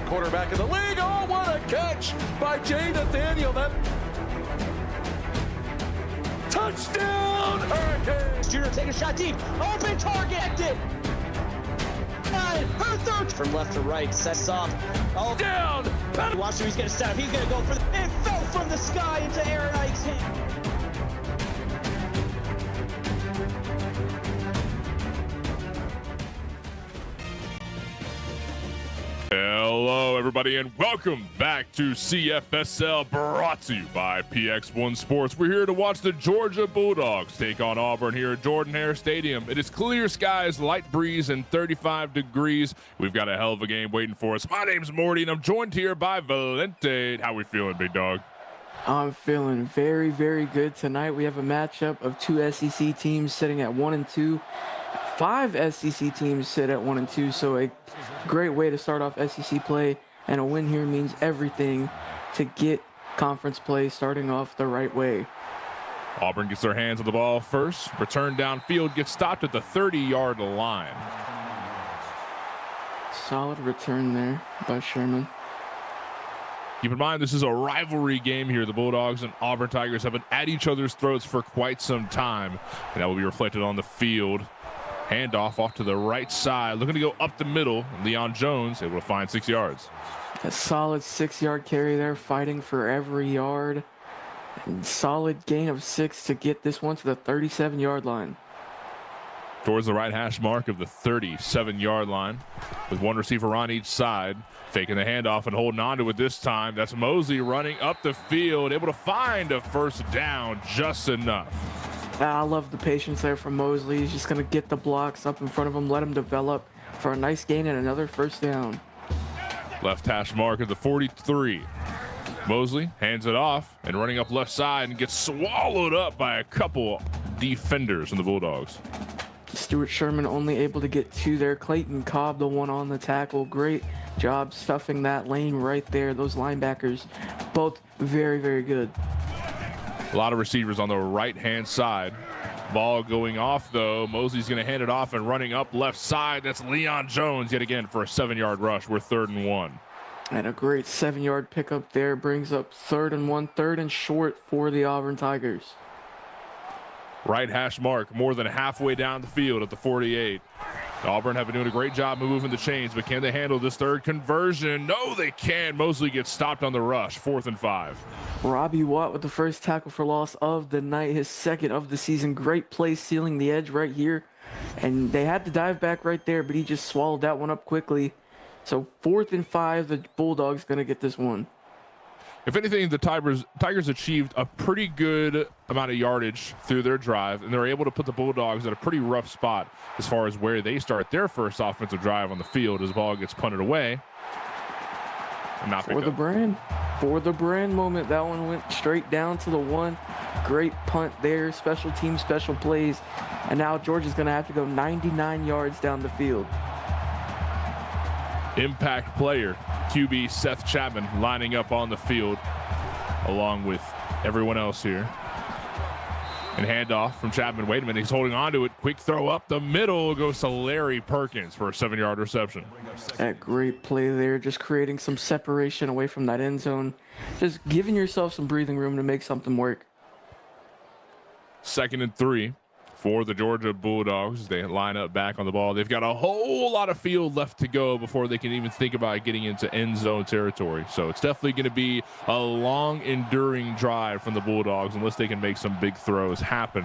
quarterback in the league. Oh, what a catch by Jay Nathaniel. That touchdown, Hurricanes. Junior take a shot deep. Open target. Her third from left to right. Sets off. Oh, down. Watch him. He's going to set up. He's going to go for the. It fell from the sky into Aaron Ike's hand. Hello, everybody, and welcome back to CFSL, brought to you by PX1 Sports. We're here to watch the Georgia Bulldogs take on Auburn here at Jordan-Hare Stadium. It is clear skies, light breeze, and 35 degrees. We've got a hell of a game waiting for us. My name's Morty, and I'm joined here by Valente. How we feeling, big dog? I'm feeling very, very good tonight. We have a matchup of two SEC teams sitting at 1-2. 5 SEC teams sit at 1-2, so a great way to start off SEC play, and a win here means everything to get conference play starting off the right way. Auburn gets their hands on the ball first. Return downfield, gets stopped at the 30-yard line. Solid return there by Sherman. Keep in mind, this is a rivalry game here. The Bulldogs and Auburn Tigers have been at each other's throats for quite some time, and that will be reflected on the field. Handoff off to the right side, looking to go up the middle. Leon Jones able to find 6 yards. A solid 6-yard carry there, fighting for every yard. And solid gain of 6 to get this one to the 37-yard line. Towards the right hash mark of the 37-yard line, with one receiver on each side. Faking the handoff and holding on to it this time. That's Mosley running up the field, able to find a first down just enough. I love the patience there from Mosley. He's just going to get the blocks up in front of him, let him develop for a nice gain and another first down. Left hash mark of the 43. Mosley hands it off and running up left side and gets swallowed up by a couple defenders from the Bulldogs. Stuart Sherman only able to get 2 there. Clayton Cobb, the one on the tackle. Great job stuffing that lane right there. Those linebackers, both very, very good. A lot of receivers on the right-hand side. Ball going off, though. Mosley's going to hand it off and running up left side. That's Leon Jones yet again for a 7-yard rush. We're 3rd and 1. And a great 7-yard pickup there brings up 3rd and 1, 3rd and short for the Auburn Tigers. Right hash mark, more than halfway down the field at the 48. Auburn have been doing a great job of moving the chains, but can they handle this third conversion? No, they can. Mosley gets stopped on the rush, 4th and 5. Robbie Watt with the first tackle for loss of the night, his 2nd of the season. Great play sealing the edge right here. And they had to dive back right there, but he just swallowed that one up quickly. So 4th and 5, the Bulldogs going to get this one. If anything, the Tigers achieved a pretty good amount of yardage through their drive, and they're able to put the Bulldogs at a pretty rough spot as far as where they start their first offensive drive on the field as the ball gets punted away. For the brand moment, that one went straight down to the 1. Great punt there, special team, special plays. And now Georgia's going to have to go 99 yards down the field. Impact player, QB Seth Chapman, lining up on the field along with everyone else here. And handoff from Chapman. Wait a minute, he's holding on to it. Quick throw up the middle goes to Larry Perkins for a 7-yard reception. That great play there, just creating some separation away from that end zone. Just giving yourself some breathing room to make something work. 2nd and 3 for the Georgia Bulldogs. They line up back on the ball. They've got a whole lot of field left to go before they can even think about getting into end zone territory. So it's definitely going to be a long, enduring drive from the Bulldogs unless they can make some big throws happen.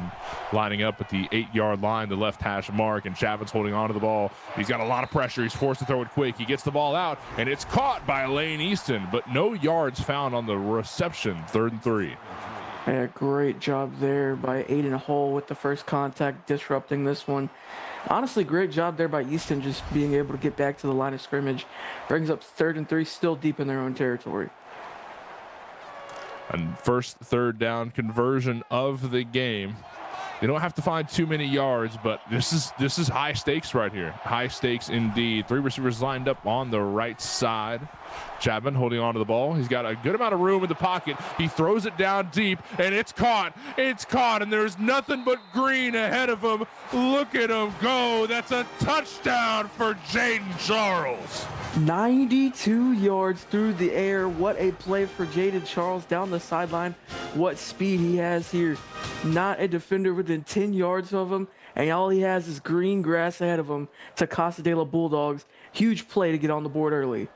Lining up at the 8-yard line, the left hash mark, and Chapman's holding on to the ball. He's got a lot of pressure. He's forced to throw it quick. He gets the ball out, and it's caught by Lane Easton, but no yards found on the reception. 3rd and 3. Yeah, great job there by Aiden Hull with the first contact, disrupting this one. Honestly, great job there by Easton just being able to get back to the line of scrimmage. Brings up 3rd and 3, still deep in their own territory. And first 3rd down conversion of the game. They don't have to find too many yards, but this is high stakes right here. High stakes indeed. 3 receivers lined up on the right side. Chapman holding on to the ball. He's got a good amount of room in the pocket. He throws it down deep, and it's caught. It's caught, and there's nothing but green ahead of him. Look at him go. That's a touchdown for Jaden Charles. 92 yards through the air. What a play for Jaden Charles down the sideline. What speed he has here. Not a defender within 10 yards of him, and all he has is green grass ahead of him to Costa Bulldogs. Huge play to get on the board early.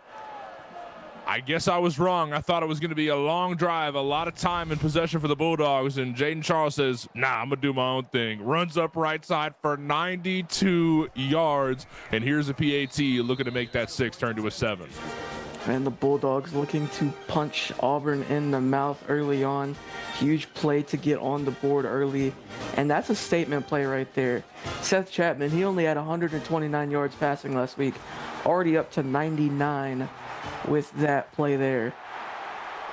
I guess I was wrong. I thought it was going to be a long drive, a lot of time in possession for the Bulldogs, and Jaden Charles says, nah, I'm going to do my own thing. Runs up right side for 92 yards, and here's a PAT looking to make that 6 turn to a 7. And the Bulldogs looking to punch Auburn in the mouth early on. Huge play to get on the board early, and that's a statement play right there. Seth Chapman, he only had 129 yards passing last week, already up to 99 with that play there.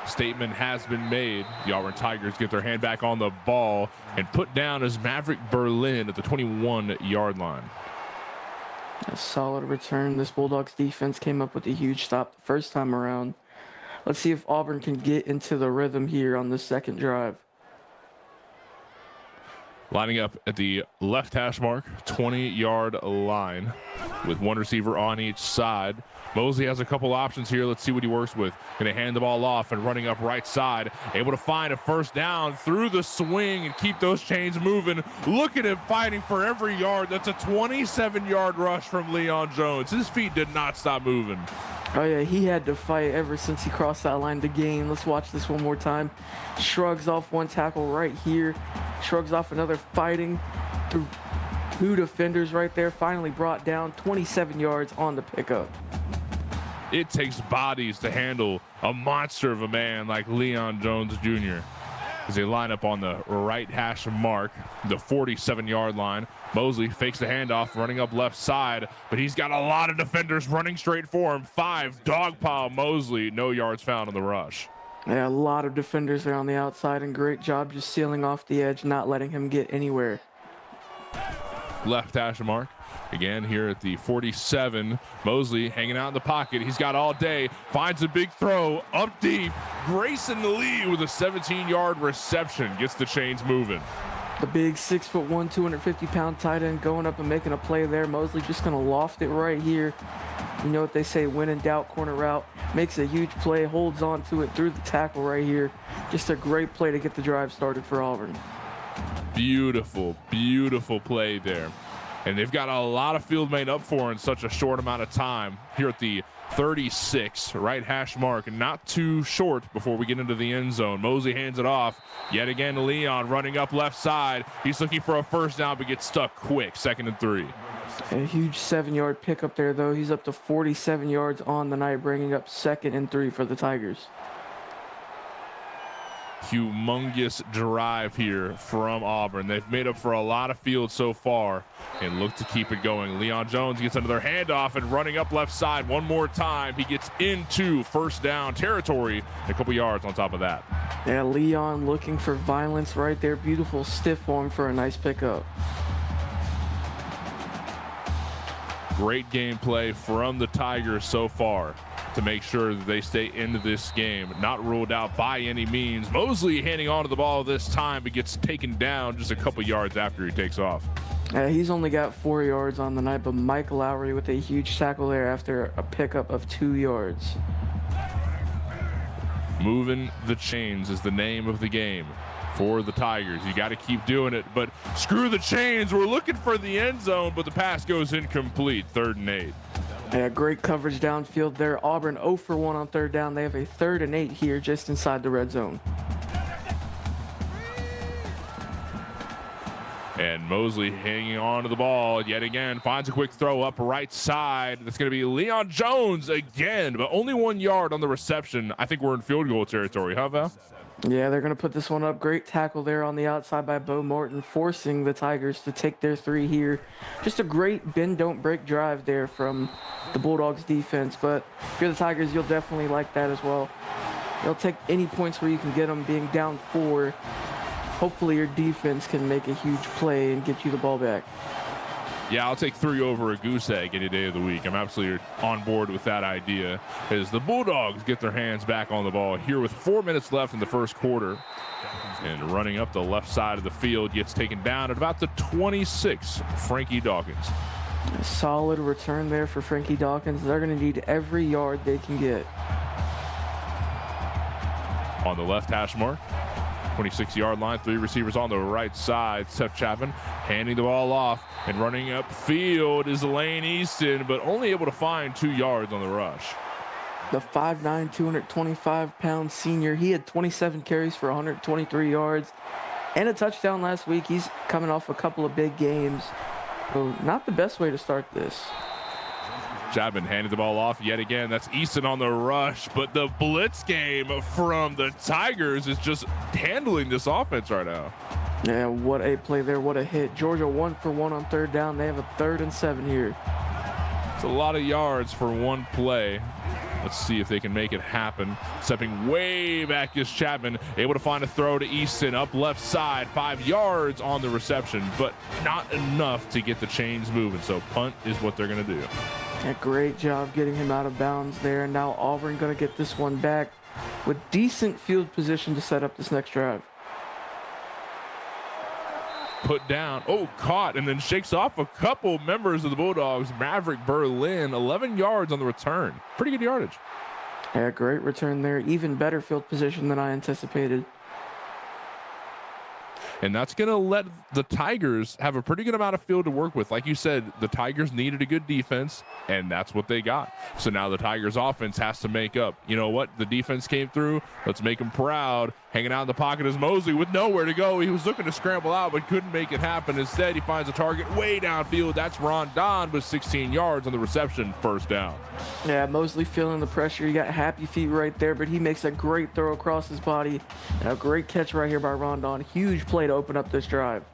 Statement has been made. The Auburn Tigers get their hand back on the ball and put down as Maverick Berlin at the 21-yard line. A solid return. This Bulldogs defense came up with a huge stop the first time around. Let's see if Auburn can get into the rhythm here on this second drive. Lining up at the left hash mark, 20-yard line with one receiver on each side. Mosley has a couple options here. Let's see what he works with. Going to hand the ball off and running up right side. Able to find a first down through the swing and keep those chains moving. Look at him fighting for every yard. That's a 27-yard rush from Leon Jones. His feet did not stop moving. Oh, yeah, he had to fight ever since he crossed that line to gain. Let's watch this one more time. Shrugs off one tackle right here. Shrugs off another, fighting through two defenders right there. Finally brought down, 27 yards on the pickup. It takes bodies to handle a monster of a man like Leon Jones Jr. as they line up on the right hash mark, the 47-yard line. Mosley fakes the handoff, running up left side, but he's got a lot of defenders running straight for him. 5, dog pile Mosley, no yards found on the rush. Yeah, a lot of defenders there on the outside, and great job just sealing off the edge, not letting him get anywhere. Left hash mark. Again, here at the 47, Mosley hanging out in the pocket. He's got all day, finds a big throw up deep. Grayson Lee with a 17-yard reception gets the chains moving. The big 6'1", 250-pound tight end going up and making a play there. Mosley just going to loft it right here. You know what they say, when in doubt, corner route. Makes a huge play, holds on to it through the tackle right here. Just a great play to get the drive started for Auburn. Beautiful, beautiful play there. And they've got a lot of field made up for in such a short amount of time. Here at the 36, right hash mark, not too short before we get into the end zone. Mosley hands it off. Yet again, Leon running up left side. He's looking for a first down, but gets stuck quick. 2nd and 3. A huge 7-yard pickup there, though. He's up to 47 yards on the night, bringing up 2nd and 3 for the Tigers. Humongous drive here from Auburn. They've made up for a lot of field so far and look to keep it going. Leon Jones gets another handoff and running up left side one more time. He gets into first down territory, a couple yards on top of that. Yeah, Leon looking for violence right there. Beautiful stiff form for a nice pickup. Great gameplay from the Tigers so far to make sure that they stay into this game. Not ruled out by any means. Mosley handing on to the ball this time, but gets taken down just a couple yards after he takes off. He's only got 4 yards on the night, but Mike Lowry with a huge tackle there after a pickup of 2 yards. Moving the chains is the name of the game for the Tigers. You got to keep doing it, but screw the chains. We're looking for the end zone, but the pass goes incomplete. 3rd and 8. Yeah, great coverage downfield there. Auburn 0 for 1 on 3rd down. They have a 3rd and 8 here just inside the red zone. And Mosley hanging on to the ball yet again, finds a quick throw up right side. That's going to be Leon Jones again, but only 1 yard on the reception. I think we're in field goal territory, huh, Val? Yeah, they're going to put this one up. Great tackle there on the outside by Bo Morton, forcing the Tigers to take their 3 here. Just a great bend, don't break drive there from the Bulldogs defense. But if you're the Tigers, you'll definitely like that as well. They'll take any points where you can get them, being down 4. Hopefully your defense can make a huge play and get you the ball back. Yeah, I'll take 3 over a goose egg any day of the week. I'm absolutely on board with that idea as the Bulldogs get their hands back on the ball here with 4 minutes left in the first quarter. And running up the left side of the field, gets taken down at about the 26, Frankie Dawkins. A solid return there for Frankie Dawkins. They're going to need every yard they can get. On the left hash mark, 26-yard line, 3 receivers on the right side. Seth Chapman handing the ball off, and running upfield is Lane Easton, but only able to find 2 yards on the rush. The 5'9", 225-pound senior, he had 27 carries for 123 yards and a touchdown last week. He's coming off a couple of big games, so not the best way to start this. Chapman handed the ball off yet again. That's Easton on the rush, but the blitz game from the Tigers is just handling this offense right now. Yeah, what a play there, what a hit. Georgia 1 for 1 on third down. They have a 3rd and 7 here. It's a lot of yards for one play. Let's see if they can make it happen. Stepping way back is Chapman, able to find a throw to Easton up left side, 5 yards on the reception, but not enough to get the chains moving. So punt is what they're going to do. A great job getting him out of bounds there. And now Auburn going to get this one back with decent field position to set up this next drive. Put down, caught, and then shakes off a couple members of the Bulldogs. Maverick Berlin, 11 yards on the return. Pretty good yardage. Yeah, great return there. Even better field position than I anticipated. And that's going to let the Tigers have a pretty good amount of field to work with. Like you said, the Tigers needed a good defense, and that's what they got. So now the Tigers offense has to make up. You know what? The defense came through. Let's make them proud. Hanging out in the pocket is Mosley with nowhere to go. He was looking to scramble out, but couldn't make it happen. Instead, he finds a target way downfield. That's Rondon with 16 yards on the reception, 1st down. Yeah, Mosley feeling the pressure. You got happy feet right there, but he makes a great throw across his body. And a great catch right here by Rondon. Huge play to open up this drive.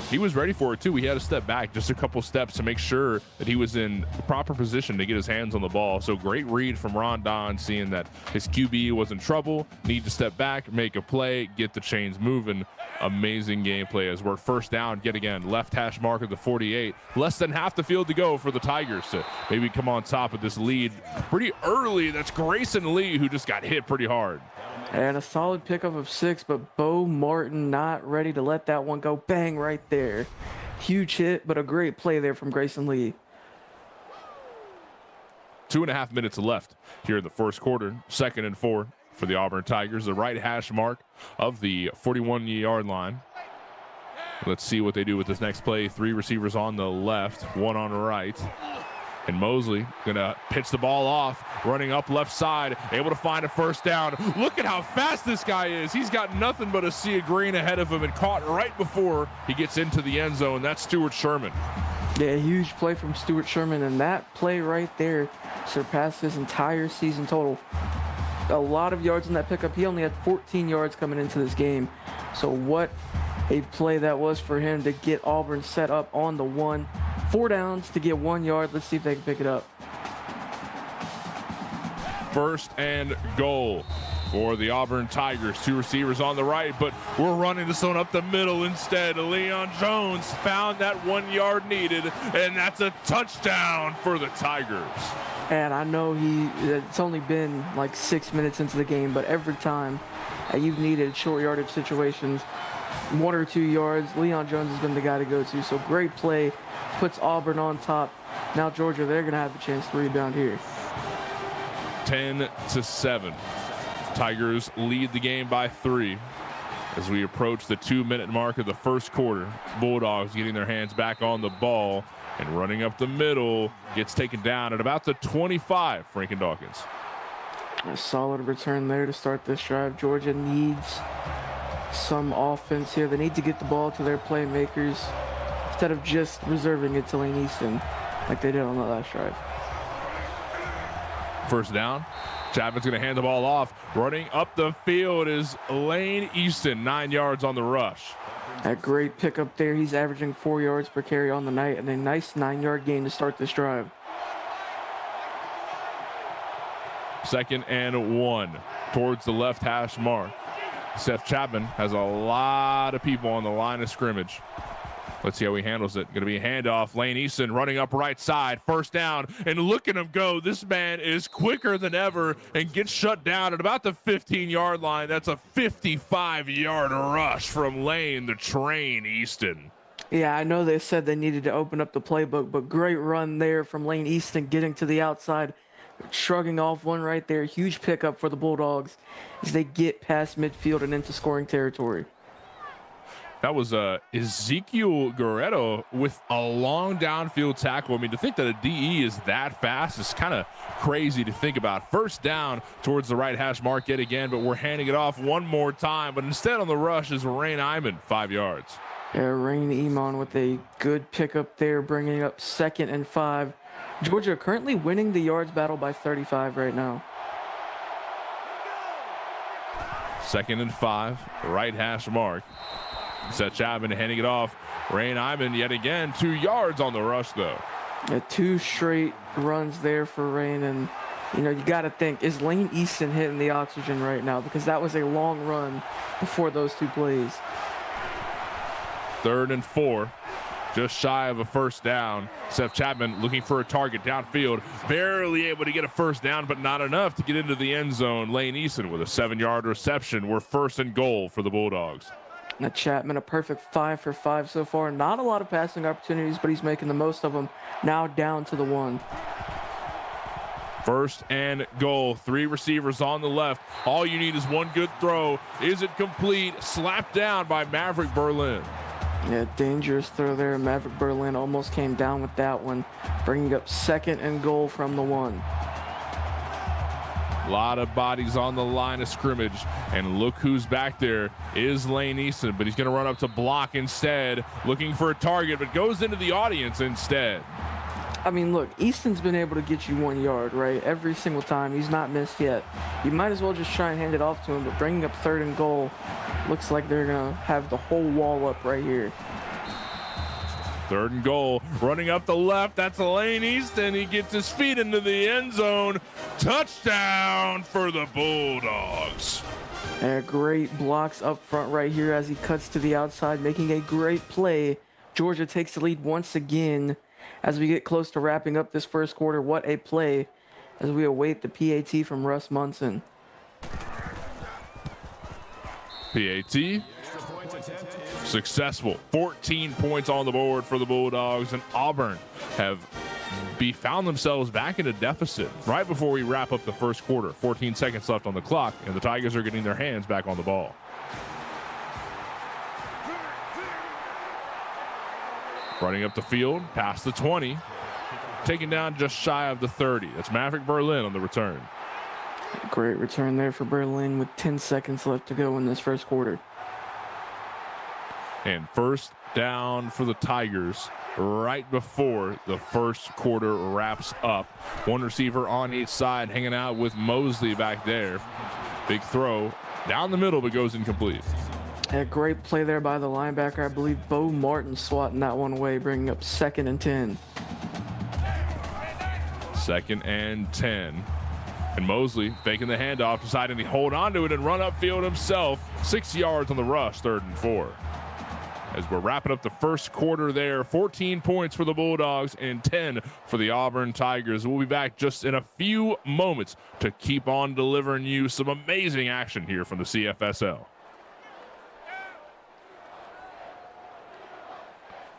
He was ready for it, too. He had to step back just a couple steps to make sure that he was in proper position to get his hands on the ball. So great read from Rondon, seeing that his QB was in trouble, need to step back, make a play, get the chains moving. Amazing gameplay as we're 1st down yet again. Left hash mark of the 48. Less than half the field to go for the Tigers to maybe come on top of this lead pretty early. That's Grayson Lee, who just got hit pretty hard. And a solid pickup of 6, but Bo Martin not ready to let that one go. Bang right there. Huge hit, but a great play there from Grayson Lee. 2.5 minutes left here in the 1st quarter. 2nd and 4 for the Auburn Tigers. The right hash mark of the 41-yard line. Let's see what they do with this next play. 3 receivers on the left, 1 on the right. And Mosley gonna pitch the ball off, running up left side, able to find a 1st down. Look at how fast this guy is. He's got nothing but a sea of green ahead of him, and caught right before he gets into the end zone. That's Stuart Sherman. Yeah, huge play from Stuart Sherman, and that play right there surpassed his entire season total. A lot of yards in that pickup. He only had 14 yards coming into this game. So what a play that was for him to get Auburn set up on the 1. 4 downs to get 1 yard. Let's see if they can pick it up. 1st and goal for the Auburn Tigers. 2 receivers on the right, but we're running this one up the middle instead. Leon Jones found that 1 yard needed, and that's a touchdown for the Tigers. And I know it's only been like 6 minutes into the game, but every time you've needed short yardage situations, 1 or 2 yards, Leon Jones has been the guy to go to. So great play, puts Auburn on top. Now Georgia, they're going to have a chance to rebound here. 10-7. Tigers lead the game by 3 as we approach the 2-minute mark of the 1st quarter. Bulldogs getting their hands back on the ball and running up the middle. Gets taken down at about the 25, Franklin Dawkins. A solid return there to start this drive. Georgia needs some offense here. They need to get the ball to their playmakers instead of just reserving it to Lane Easton like they did on the last drive. 1st down. Chapman's going to hand the ball off. Running up the field is Lane Easton, 9 yards on the rush. A great pickup there. He's averaging 4 yards per carry on the night, and a nice 9-yard gain to start this drive. 2nd and 1 towards the left hash mark. Seth Chapman has a lot of people on the line of scrimmage. Let's see how he handles it. Going to be a handoff. Lane Easton running up right side. 1st down. And look at him go. This man is quicker than ever and gets shut down at about the 15-yard line. That's a 55-yard rush from Lane the Train Easton. Yeah, I know they said they needed to open up the playbook, but great run there from Lane Easton getting to the outside, shrugging off one right there. Huge pickup for the Bulldogs as they get past midfield and into scoring territory. That was Ezekiel Guerrero with a long downfield tackle. I mean, to think that a DE is that fast is kind of crazy to think about. First down towards the right hash mark yet again, but we're handing it off one more time. But instead on the rush is Rain Iman, 5 yards. Yeah, Rain Iman with a good pickup there, bringing up 2nd and 5. Georgia currently winning the yards battle by 35 right now. 2nd and 5, right hash mark. Seth Chapman handing it off. Rain Iman yet again, 2 yards on the rush though. Yeah, 2 straight runs there for Rain, and you know, you got to think, is Lane Easton hitting the oxygen right now? Because that was a long run before those 2 plays. 3rd and 4, just shy of a first down. Seth Chapman looking for a target downfield, barely able to get a first down, but not enough to get into the end zone. Lane Easton with a 7-yard reception. We're 1st and goal for the Bulldogs. Now Chapman, a perfect 5 for 5 so far. Not a lot of passing opportunities, but he's making the most of them. Now down to the 1. 1st and goal. 3 receivers on the left. All you need is one good throw. Is it complete? Slapped down by Maverick Berlin. Yeah, dangerous throw there. Maverick Berlin almost came down with that one, bringing up 2nd and goal from the 1. A lot of bodies on the line of scrimmage, and look who's back there is Lane Easton, but he's going to run up to block instead, looking for a target, but goes into the audience instead. I mean, look, Easton's been able to get you 1 yard, right? Every single time. He's not missed yet. You might as well just try and hand it off to him, but bringing up 3rd and goal, looks like they're going to have the whole wall up right here. 3rd and goal, running up the left. That's Lane Easton. He gets his feet into the end zone. Touchdown for the Bulldogs. Great blocks up front right here as he cuts to the outside, making a great play. Georgia takes the lead once again as we get close to wrapping up this first quarter. What a play as we await the PAT from Russ Munson. PAT successful. 14 points on the board for the Bulldogs, and Auburn have found themselves back in a deficit right before we wrap up the first quarter. 14 seconds left on the clock, and the Tigers are getting their hands back on the ball. Running up the field, past the 20, taken down just shy of the 30. That's Maverick Berlin on the return. Great return there for Berlin with 10 seconds left to go in this first quarter. And first down for the Tigers right before the first quarter wraps up. One receiver on each side hanging out with Mosley back there. Big throw down the middle, but goes incomplete. A great play there by the linebacker. I believe Bo Martin swatting that one away, bringing up 2nd and 10. 2nd and 10. And Mosley faking the handoff, deciding to hold on to it and run upfield himself. 6 yards on the rush, 3rd and 4. As we're wrapping up the first quarter there, 14 points for the Bulldogs and 10 for the Auburn Tigers. We'll be back just in a few moments to keep on delivering you some amazing action here from the CFSL.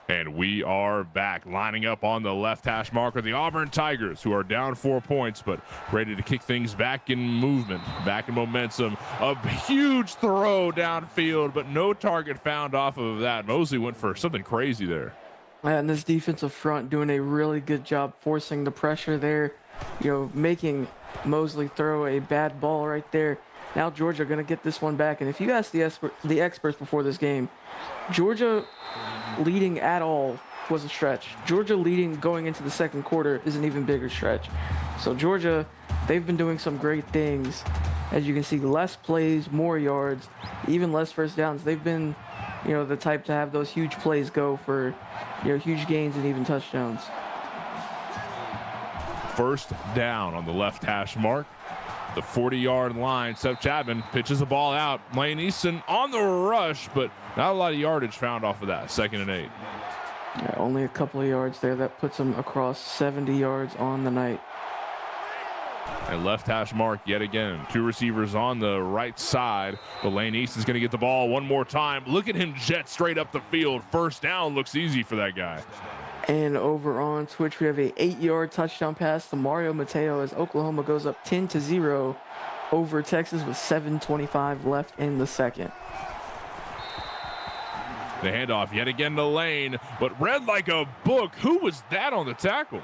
And we are back, lining up on the left hash marker. The Auburn Tigers, who are down 4 points, but ready to kick things back in movement, back in momentum. A huge throw downfield, but no target found off of that. Mosley went for something crazy there. And this defensive front doing a really good job forcing the pressure there, making Mosley throw a bad ball right there. Now Georgia going to get this one back. And if you ask the experts before this game, Georgia leading at all was a stretch. Georgia leading going into the second quarter is an even bigger stretch. So Georgia, they've been doing some great things. As you can see, less plays, more yards, even less first downs. They've been, the type to have those huge plays go for, huge gains and even touchdowns. First down on the left hash mark. The 40-yard line. Seth Chapman pitches the ball out. Lane Easton on the rush, but not a lot of yardage found off of that. 2nd and 8. Yeah, only a couple of yards there. That puts him across 70 yards on the night. And left hash mark yet again. 2 receivers on the right side. But Lane East is going to get the ball one more time. Look at him jet straight up the field. First down looks easy for that guy. And over on Twitch, we have a 8-yard touchdown pass to Mario Mateo as Oklahoma goes up 10-0 over Texas with 7:25 left in the second. The handoff yet again to Lane, but read like a book. Who was that on the tackle?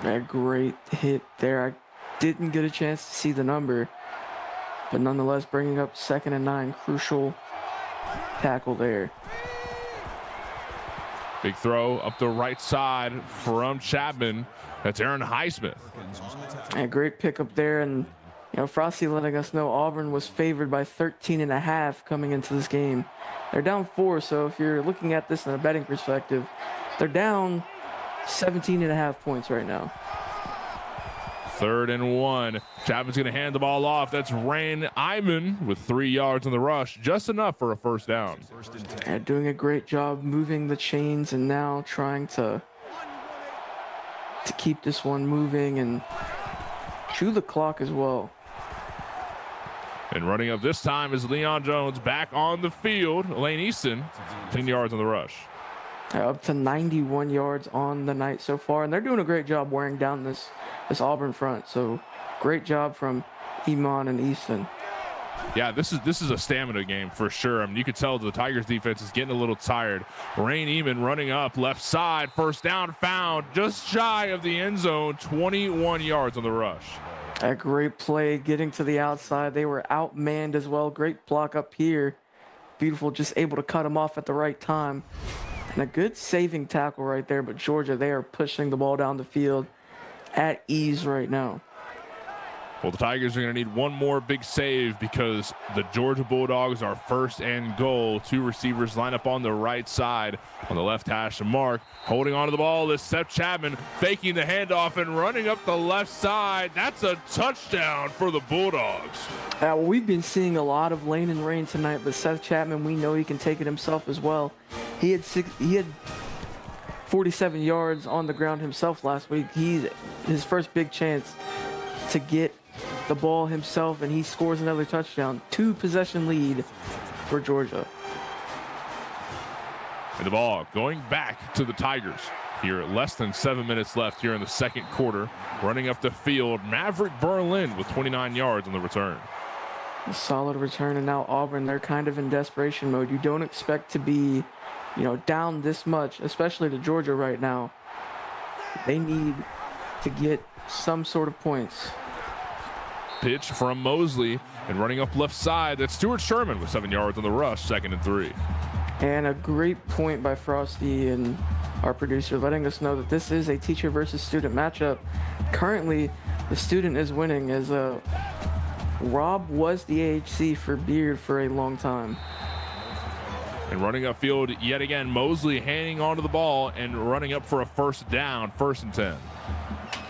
A great hit there. I didn't get a chance to see the number, but nonetheless bringing up 2nd and 9. Crucial tackle there. Big throw up the right side from Chapman. That's Aaron Highsmith. A great pickup there, and Frosty letting us know Auburn was favored by 13.5 coming into this game. They're down 4, so if you're looking at this in a betting perspective, they're down 17.5 points right now. 3rd and 1. Chapman's going to hand the ball off. That's Ryan Iman with 3 yards on the rush, just enough for a first down. And doing a great job moving the chains and now trying to keep this one moving and chew the clock as well. And running up this time is Leon Jones back on the field. Lane Easton, 10 yards on the rush. Up to 91 yards on the night so far, and they're doing a great job wearing down this Auburn front. So great job from Iman and Easton. Yeah, this is a stamina game for sure. I mean, you could tell the Tigers defense is getting a little tired. Rain Eman running up left side, first down found, just shy of the end zone, 21 yards on the rush. A great play getting to the outside. They were outmanned as well. Great block up here. Beautiful, just able to cut him off at the right time. And a good saving tackle right there. But Georgia, they are pushing the ball down the field at ease right now. Well, the Tigers are going to need one more big save because the Georgia Bulldogs are 1st and goal. 2 receivers line up on the right side. On the left hash mark, holding onto the ball is Seth Chapman, faking the handoff and running up the left side. That's a touchdown for the Bulldogs. Well, we've been seeing a lot of Lane and Rain tonight, but Seth Chapman, we know he can take it himself as well. He had 47 yards on the ground himself last week. His first big chance to get the ball himself, and he scores another touchdown. 2-possession lead for Georgia. And the ball going back to the Tigers here. Less than 7 minutes left here in the second quarter. Running up the field, Maverick Berlin with 29 yards on the return. A solid return, and now Auburn, they're kind of in desperation mode. You don't expect to be, down this much, especially to Georgia right now. They need to get some sort of points. Pitch from Mosley, and running up left side, that's Stuart Sherman with 7 yards on the rush, 2nd and 3. And a great point by Frosty and our producer letting us know that this is a teacher versus student matchup. Currently, the student is winning as Rob was the AHC for Beard for a long time. And running upfield yet again, Mosley hanging onto the ball and running up for a first down, 1st and 10.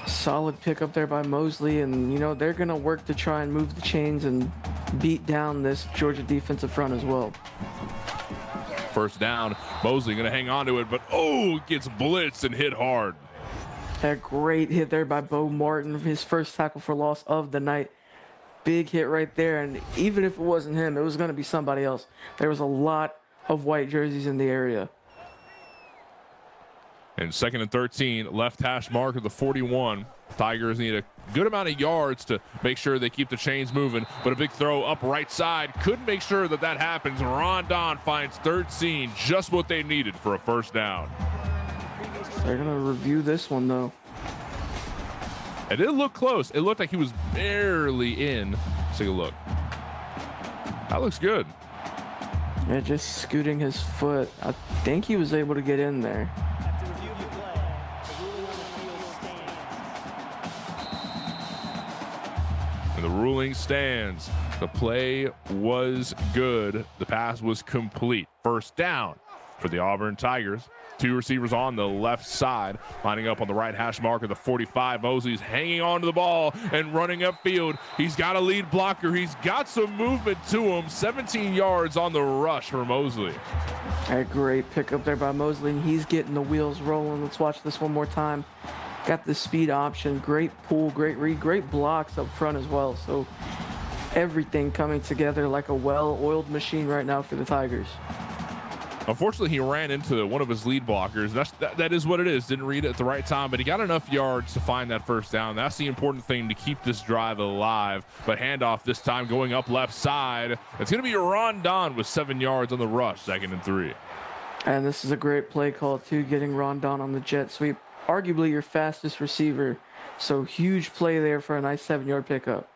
Solid pickup there by Mosley, and they're going to work to try and move the chains and beat down this Georgia defensive front as well. First down, Mosley going to hang on to it, but gets blitzed and hit hard. A great hit there by Bo Martin, his first tackle for loss of the night. Big hit right there, and even if it wasn't him, it was going to be somebody else. There was a lot of white jerseys in the area. And 2nd and 13, left hash mark of the 41. Tigers need a good amount of yards to make sure they keep the chains moving, but a big throw up right side couldn't make sure that happens. Rondon finds 13, just what they needed for a first down. They're going to review this one, though. It did look close. It looked like he was barely in. Let's take a look. That looks good. Yeah, just scooting his foot. I think he was able to get in there. The ruling stands. The play was good. The pass was complete. First down for the Auburn Tigers. 2 receivers on the left side, lining up on the right hash mark of the 45. Mosley's hanging on to the ball and running upfield. He's got a lead blocker. He's got some movement to him. 17 yards on the rush for Mosley. A great pickup there by Mosley, and he's getting the wheels rolling. Let's watch this one more time. got the speed option, great pull, great read, great blocks up front as well. So everything coming together like a well-oiled machine right now for the Tigers. Unfortunately, he ran into one of his lead blockers. That is what it is. Didn't read it at the right time, but he got enough yards to find that first down. That's the important thing to keep this drive alive. But handoff this time going up left side. It's going to be Rondon with 7 yards on the rush, 2nd and 3. And this is a great play call too, getting Rondon on the jet sweep. Arguably your fastest receiver. So huge play there for a nice 7-yard pickup.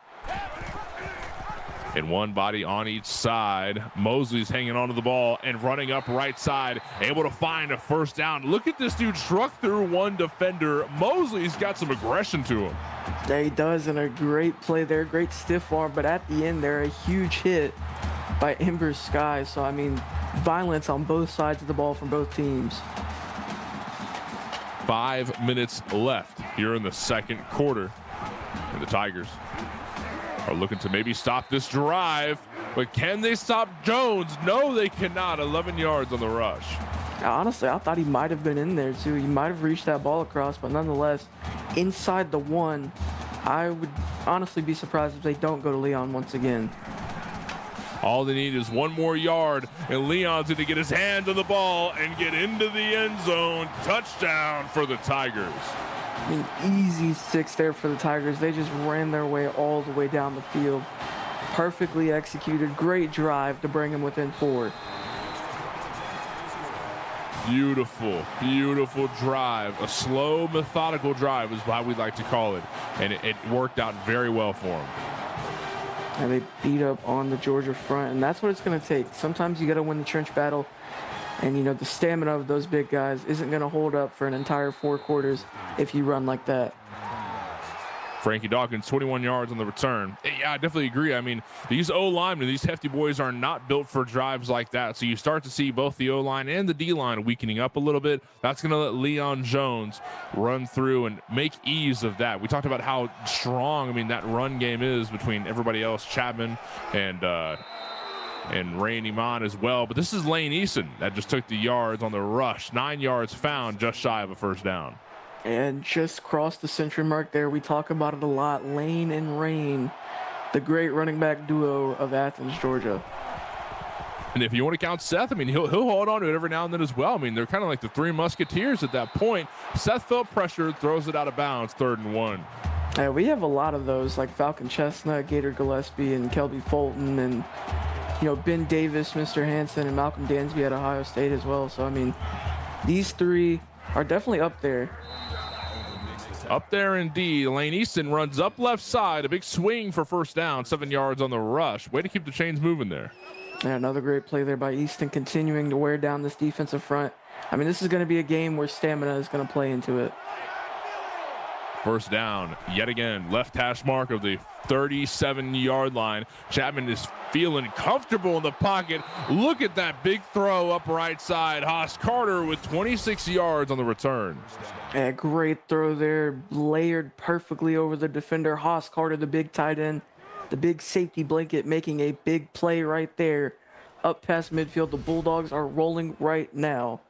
And one body on each side. Mosley's hanging onto the ball and running up right side, able to find a first down. Look at this dude truck through one defender. Mosley's got some aggression to him. Yeah, he does, and a great play there, great stiff arm, but at the end there, a huge hit by Ember Sky. So, I mean, violence on both sides of the ball from both teams. 5 minutes left here in the second quarter. And the Tigers are looking to maybe stop this drive, but can they stop Jones? No, they cannot. 11 yards on the rush. Honestly, I thought he might have been in there too. He might have reached that ball across, but nonetheless, inside the 1, I would honestly be surprised if they don't go to Leon once again. All they need is 1 more yard, and Leon's going to get his hands on the ball and get into the end zone. Touchdown for the Tigers. An easy 6 there for the Tigers. They just ran their way all the way down the field. Perfectly executed. Great drive to bring him within 4. Beautiful, beautiful drive. A slow, methodical drive is how we like to call it. And it worked out very well for them. And they beat up on the Georgia front, and that's what it's going to take. Sometimes you got to win the trench battle. And, you know, the stamina of those big guys isn't going to hold up for an entire 4 quarters if you run like that. Frankie Dawkins, 21 yards on the return. Yeah, I definitely agree. I mean, these O-linemen, these hefty boys are not built for drives like that. So you start to see both the O-line and the D-line weakening up a little bit. That's going to let Leon Jones run through and make ease of that. We talked about how strong, I mean, that run game is between everybody else, Chapman and Ray Iman as well. But this is Lane Eason that just took the yards on the rush. 9 yards found, just shy of a first down. And just crossed the century mark there. We talk about it a lot. Lane and Rain, the great running back duo of Athens, Georgia. And if you want to count Seth, I mean, he'll hold on to it every now and then as well. I mean, they're kind of like the 3 musketeers at that point. Seth felt pressure, throws it out of bounds, 3rd and 1. Yeah, we have a lot of those, like Falcon Chestnut, Gator Gillespie, and Kelby Fulton, and, you know, Ben Davis, Mr. Hansen, and Malcolm Dansby at Ohio State as well. So, I mean, these 3 are definitely up there. Up there indeed. Lane Easton runs up left side. A big swing for first down. 7 yards on the rush. Way to keep the chains moving there. Yeah, another great play there by Easton, continuing to wear down this defensive front. I mean, this is going to be a game where stamina is going to play into it. First down, yet again, left hash mark of the 37-yard line. Chapman is feeling comfortable in the pocket. Look at that big throw up right side. Haas Carter with 26 yards on the return. Yeah, great throw there, layered perfectly over the defender. Haas Carter, the big tight end, the big safety blanket, making a big play right there. Up past midfield, the Bulldogs are rolling right now.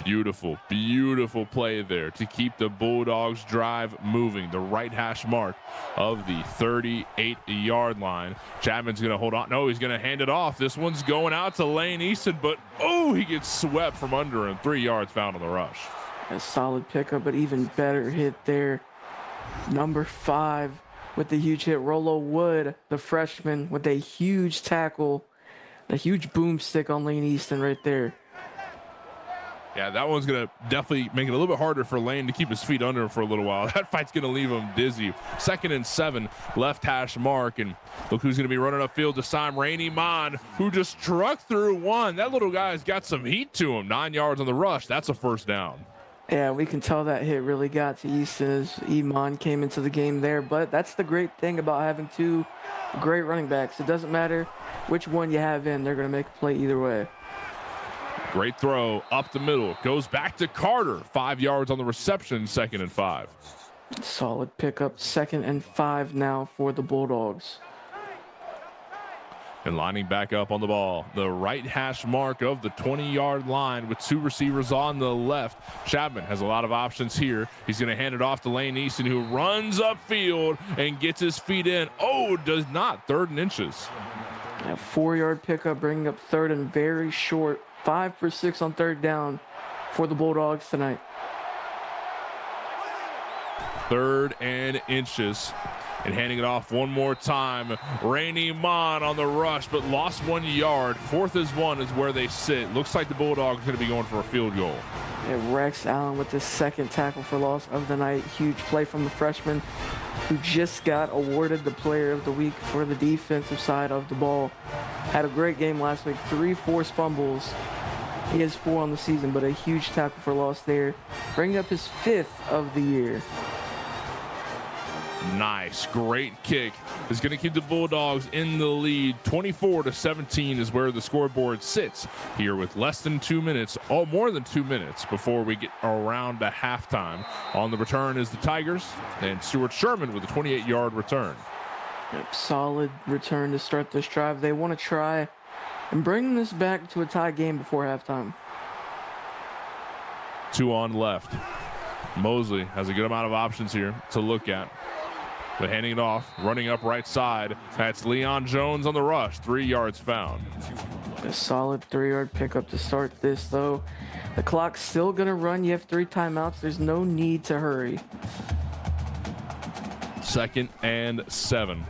Beautiful, beautiful play there to keep the Bulldogs drive moving. The right hash mark of the 38-yard line. Chapman's going to hold on. No, he's going to hand it off. This one's going out to Lane Easton, but oh, he gets swept from under him. 3 yards found on the rush. A solid pickup, but even better hit there. Number 5 with the huge hit. Rolo Wood, the freshman, with a huge tackle. A huge boomstick on Lane Easton right there. Yeah, that one's going to definitely make it a little bit harder for Lane to keep his feet under him for a little while. That fight's going to leave him dizzy. 2nd and 7, left hash mark. And look who's going to be running upfield this time. Ray Iman, who just trucked through one. That little guy's got some heat to him. 9 yards on the rush. That's a first down. Yeah, we can tell that hit really got to Easton as Iman came into the game there. But that's the great thing about having 2 great running backs. It doesn't matter which one you have in. They're going to make a play either way. Great throw up the middle. Goes back to Carter. 5 yards on the reception. 2nd and 5. Solid pickup. 2nd and 5 now for the Bulldogs. And lining back up on the ball, the right hash mark of the 20-yard line with 2 receivers on the left. Chapman has a lot of options here. He's going to hand it off to Lane Easton, who runs upfield and gets his feet in. Oh, does not. 3rd and inches. A 4-yard pickup, bringing up 3rd and very short. 5 for 6 on 3rd down for the Bulldogs tonight. 3rd and inches. And handing it off one more time. Rainey Mon on the rush, but lost 1 yard. 4th is 1 is where they sit. Looks like the Bulldogs are going to be going for a field goal. And Rex Allen with the 2nd tackle for loss of the night. Huge play from the freshman who just got awarded the player of the week for the defensive side of the ball. Had a great game last week. 3 forced fumbles. He has 4 on the season, but a huge tackle for loss there. Bringing up his 5th of the year. Nice, great kick is going to keep the Bulldogs in the lead. 24-17 is where the scoreboard sits here with less than 2 minutes, more than 2 minutes before we get around to halftime. On the return is the Tigers and Stuart Sherman with a 28-yard return. Yep, solid return to start this drive. They want to try and bring this back to a tie game before halftime. 2 on left. Mosley has a good amount of options here to look at. But handing it off, running up right side. That's Leon Jones on the rush. 3 yards found. A solid 3-yard pickup to start this, though. The clock's still going to run. You have 3 timeouts. There's no need to hurry. 2nd and 7.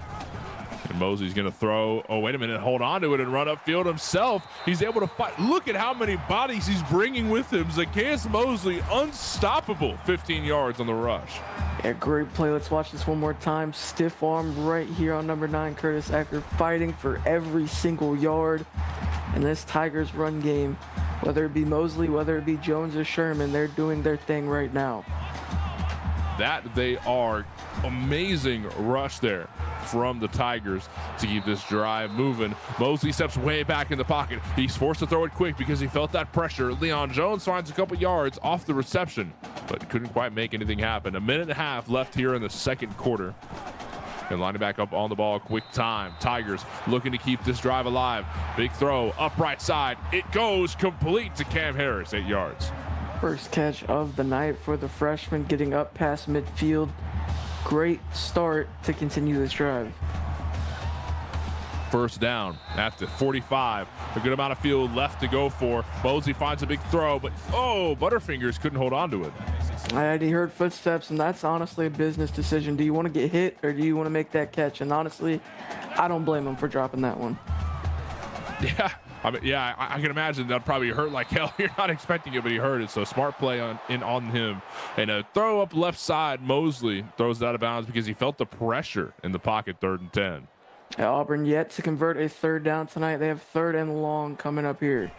And Mosley's going to throw. Oh, wait a minute. Hold on to it and run upfield himself. He's able to fight. Look at how many bodies he's bringing with him. Zacchaeus Mosley, unstoppable. 15 yards on the rush. Yeah, great play. Let's watch this one more time. Stiff arm right here on number 9, Curtis Ecker, fighting for every single yard. And this Tigers run game, whether it be Mosley, whether it be Jones or Sherman, they're doing their thing right now. That they are. Amazing rush there from the Tigers to keep this drive moving. Mosley steps way back in the pocket. He's forced to throw it quick because he felt that pressure. Leon Jones finds a couple yards off the reception, but couldn't quite make anything happen. 1.5 minutes left here in the 2nd quarter. And lining back up on the ball, quick time. Tigers looking to keep this drive alive. Big throw, up right side. It goes complete to Cam Harris, 8 yards. First catch of the night for the freshman, getting up past midfield. Great start to continue this drive. 1st down at the 45. A good amount of field left to go for. Mosley finds a big throw, but Butterfingers couldn't hold on to it. I already heard footsteps, and that's honestly a business decision. Do you want to get hit or do you want to make that catch? And honestly, I don't blame him for dropping that one. Yeah. I mean, yeah, I can imagine that probably hurt like hell. You're not expecting it, but he heard it. So smart play on him. And a throw up left side. Mosley throws it out of bounds because he felt the pressure in the pocket. 3rd and 10. Auburn yet to convert a 3rd down tonight. They have 3rd and long coming up here.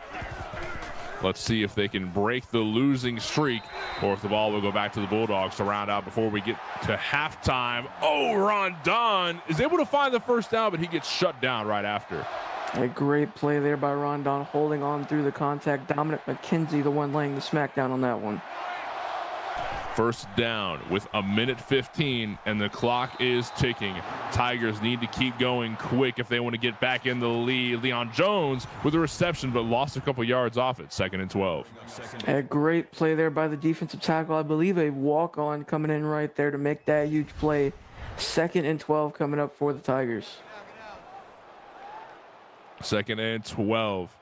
Let's see if they can break the losing streak or if the ball will go back to the Bulldogs to round out before we get to halftime. Oh, Rondon is able to find the 1st down, but he gets shut down right after. A great play there by Rondon, holding on through the contact. Dominic McKenzie, the one laying the smackdown on that one. 1st down with 1:15, and the clock is ticking. Tigers need to keep going quick if they want to get back in the lead. Leon Jones with a reception, but lost a couple yards off it. 2nd and 12. A great play there by the defensive tackle. I believe a walk-on coming in right there to make that huge play. 2nd and 12 coming up for the Tigers. 2nd and 12.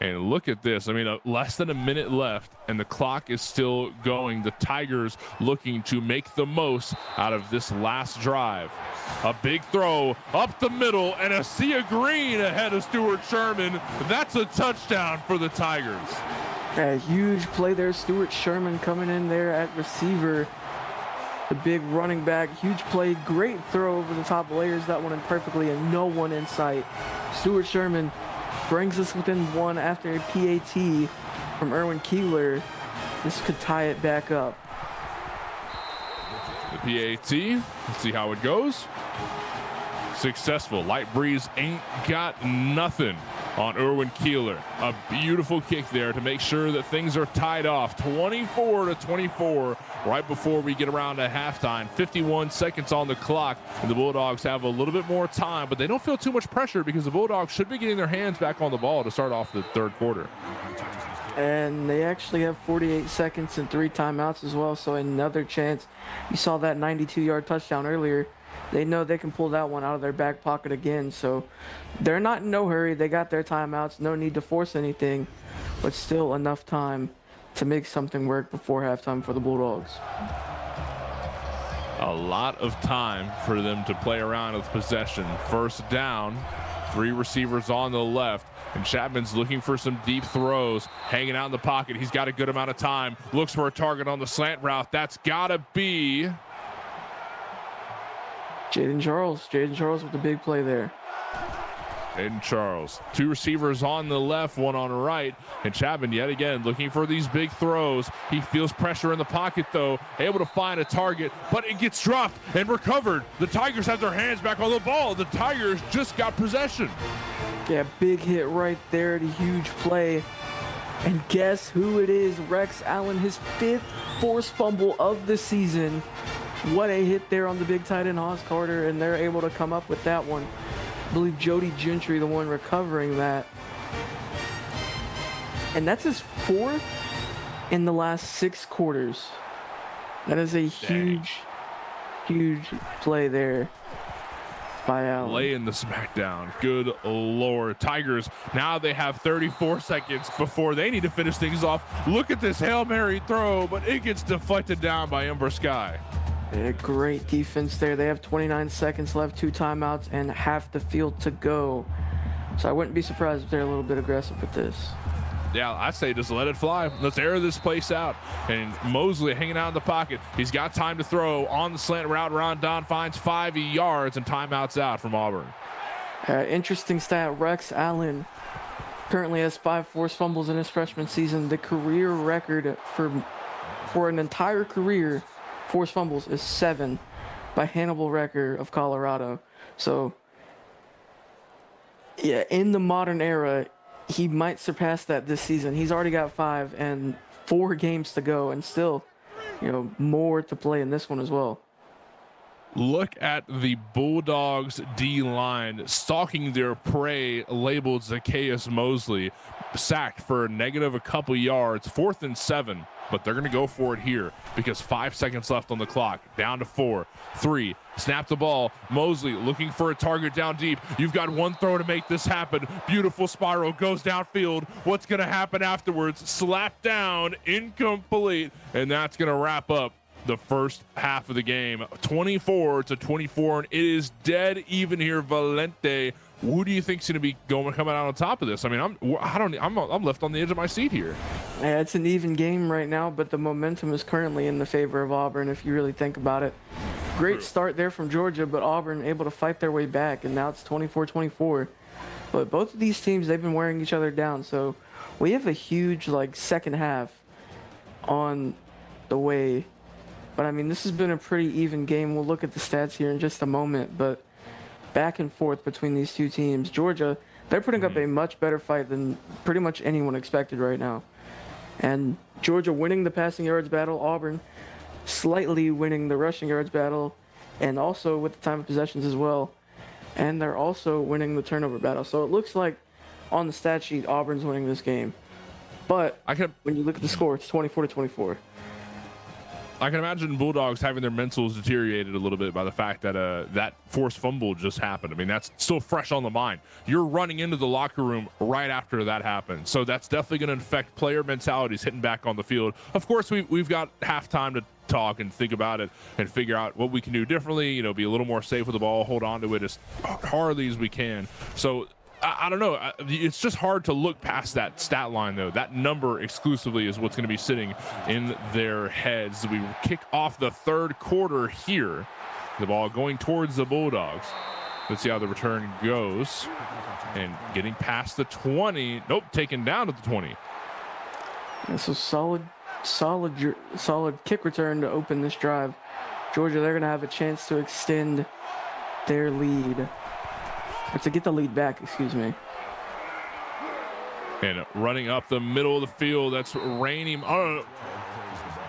And look at this. I mean, less than a minute left, and the clock is still going. The Tigers looking to make the most out of this last drive. A big throw up the middle, and a sea of green ahead of Stuart Sherman. That's a touchdown for the Tigers. A huge play there. Stuart Sherman coming in there at receiver. The big running back. Huge play. Great throw over the top layers. That one in perfectly, and no one in sight. Stuart Sherman brings us within 1 after a PAT from Erwin Keeler. This could tie it back up. The PAT, let's see how it goes. Successful. Light breeze ain't got nothing on Erwin Keeler. A beautiful kick there to make sure that things are tied off. 24-24 right before we get around to halftime. 51 seconds on the clock, and the Bulldogs have a little bit more time, but they don't feel too much pressure because the Bulldogs should be getting their hands back on the ball to start off the third quarter. And they actually have 48 seconds and 3 timeouts as well, so another chance. You saw that 92-yard touchdown earlier. They know they can pull that one out of their back pocket again, so they're not in no hurry. They got their timeouts, no need to force anything, but still enough time to make something work before halftime for the Bulldogs. A lot of time for them to play around with possession. First down, 3 receivers on the left. And Chapman's looking for some deep throws, hanging out in the pocket. He's got a good amount of time. Looks for a target on the slant route. That's got to be Jaden Charles. Jaden Charles with the big play there. Jaden Charles. 2 receivers on the left, 1 on the right. And Chapman yet again looking for these big throws. He feels pressure in the pocket, though. Able to find a target, but it gets dropped and recovered. The Tigers have their hands back on the ball. The Tigers just got possession. Yeah, big hit right there, the huge play. And guess who it is? Rex Allen, his 5th forced fumble of the season. What a hit there on the big tight end, Haas Carter, and they're able to come up with that one. I believe Jody Gentry, the one recovering that. And that's his 4th in the last 6 quarters. That is a huge, huge play there by Allen. Laying the smackdown. Good Lord. Tigers, now they have 34 seconds before they need to finish things off. Look at this Hail Mary throw, but it gets deflected down by Ember Sky. Yeah, great defense there. They have 29 seconds left, 2 timeouts, and half the field to go. So I wouldn't be surprised if they're a little bit aggressive with this. Yeah, I say just let it fly. Let's air this place out. And Mosley hanging out in the pocket. He's got time to throw on the slant route. Rondon finds 5 yards and timeouts out from Auburn. Interesting stat, Rex Allen currently has 5 forced fumbles in his freshman season. The career record for an entire career forced fumbles is 7 by Hannibal Recker of Colorado. So, yeah, in the modern era, he might surpass that this season. He's already got 5 and 4 games to go, and still, more to play in this one as well. Look at the Bulldogs D-line stalking their prey, labeled Zacchaeus Mosley, sacked for a negative a couple yards, 4th and 7. But they're going to go for it here because 5 seconds left on the clock. Down to 4, 3, snap the ball. Mosley looking for a target down deep. You've got 1 throw to make this happen. Beautiful spiral, goes downfield. What's going to happen afterwards? Slap down, incomplete, and that's going to wrap up the first half of the game. 24-24, and it is dead even here. Valente, who do you think's going to be coming out on top of this? I mean, I'm left on the edge of my seat here. Yeah, it's an even game right now, but the momentum is currently in the favor of Auburn if you really think about it. Great start there from Georgia, but Auburn able to fight their way back, and now it's 24-24. But both of these teams, they've been wearing each other down, so we have a huge second half on the way. But I mean, this has been a pretty even game. We'll look at the stats here in just a moment, but back and forth between these two teams. Georgia, they're putting up a much better fight than pretty much anyone expected right now. And Georgia winning the passing yards battle, Auburn slightly winning the rushing yards battle, and also with the time of possessions as well. And they're also winning the turnover battle. So it looks like on the stat sheet, Auburn's winning this game. But when you look at the score, it's 24-24. I can imagine Bulldogs having their mentals deteriorated a little bit by the fact that that forced fumble just happened. I mean, that's still fresh on the mind. You're running into the locker room right after that happened. So that's definitely going to affect player mentalities hitting back on the field. Of course, we've got halftime to talk and think about it and figure out what we can do differently, be a little more safe with the ball, hold on to it as hardly as we can. So I don't know. It's just hard to look past that stat line, though. That number exclusively is what's going to be sitting in their heads. We kick off the third quarter here. The ball going towards the Bulldogs. Let's see how the return goes. And getting past the 20. Nope, taken down to the 20. Yeah, so solid kick return to open this drive. Georgia, they're going to have a chance to extend their lead. Or to get the lead back, excuse me. And running up the middle of the field, that's Rainey.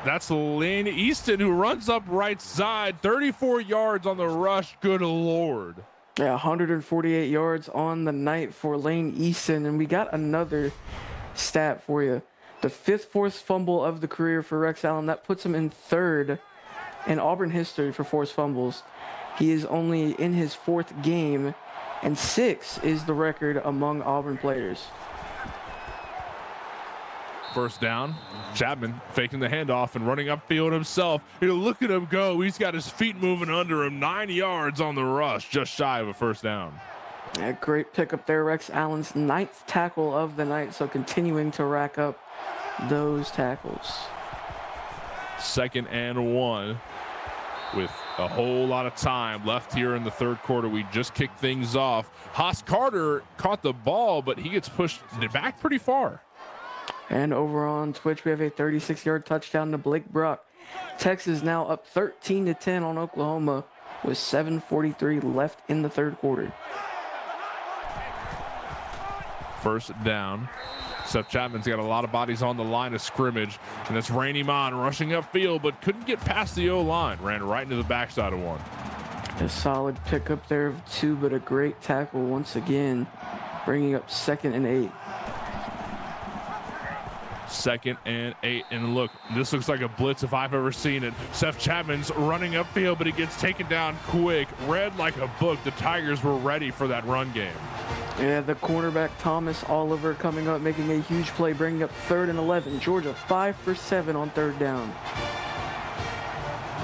That's Lane Easton, who runs up right side. 34 yards on the rush. Good Lord. Yeah, 148 yards on the night for Lane Easton. And we got another stat for you. The 5th forced fumble of the career for Rex Allen. That puts him in 3rd in Auburn history for forced fumbles. He is only in his 4th game, and 6 is the record among Auburn players. First down, Chapman faking the handoff and running upfield himself. Look at him go. He's got his feet moving under him. 9 yards on the rush, just shy of a first down. Yeah, great pickup there. Rex Allen's 9th tackle of the night, so continuing to rack up those tackles. 2nd and 1 with a whole lot of time left here in the 3rd quarter. We just kicked things off. Haas Carter caught the ball, but he gets pushed back pretty far. And over on Twitch, we have a 36-yard touchdown to Blake Brock. Texas now up 13-10 on Oklahoma with 7:43 left in the 3rd quarter. First down. Seth Chapman's got a lot of bodies on the line of scrimmage, and that's Rainey Mon rushing upfield, but couldn't get past the O-line. Ran right into the backside of one. A solid pickup there of 2, but a great tackle once again, bringing up 2nd and 8. 2nd and 8, and look, this looks like a blitz if I've ever seen it. Seth Chapman's running upfield, but he gets taken down quick. Read like a book. The Tigers were ready for that run game. Yeah, the cornerback Thomas Oliver coming up, making a huge play, bringing up 3rd and 11. Georgia 5 for 7 on 3rd down.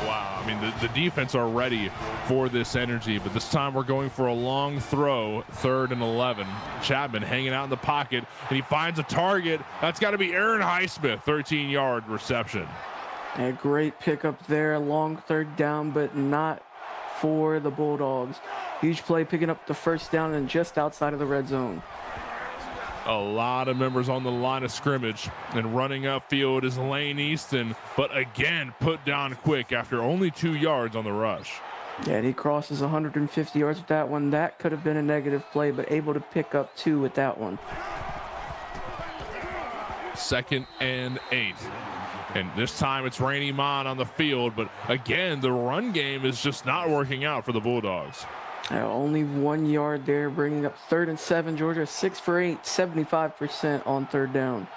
Wow, I mean, the defense are ready for this energy, but this time we're going for a long throw, 3rd and 11. Chapman hanging out in the pocket, and he finds a target. That's got to be Aaron Highsmith, 13-yard reception. A great pickup there, long 3rd down, but not for the Bulldogs. Huge play, picking up the first down and just outside of the red zone. A lot of members on the line of scrimmage, and running upfield is Lane Easton, but again put down quick after only 2 yards on the rush. Yeah, and he crosses 150 yards with that one. That could have been a negative play, but able to pick up 2 with that one. 2nd and 8. And this time it's Rainey Mon on the field, but again, the run game is just not working out for the Bulldogs. Only 1 yard there, bringing up 3rd and 7. Georgia 6 for 8, 75% on 3rd down.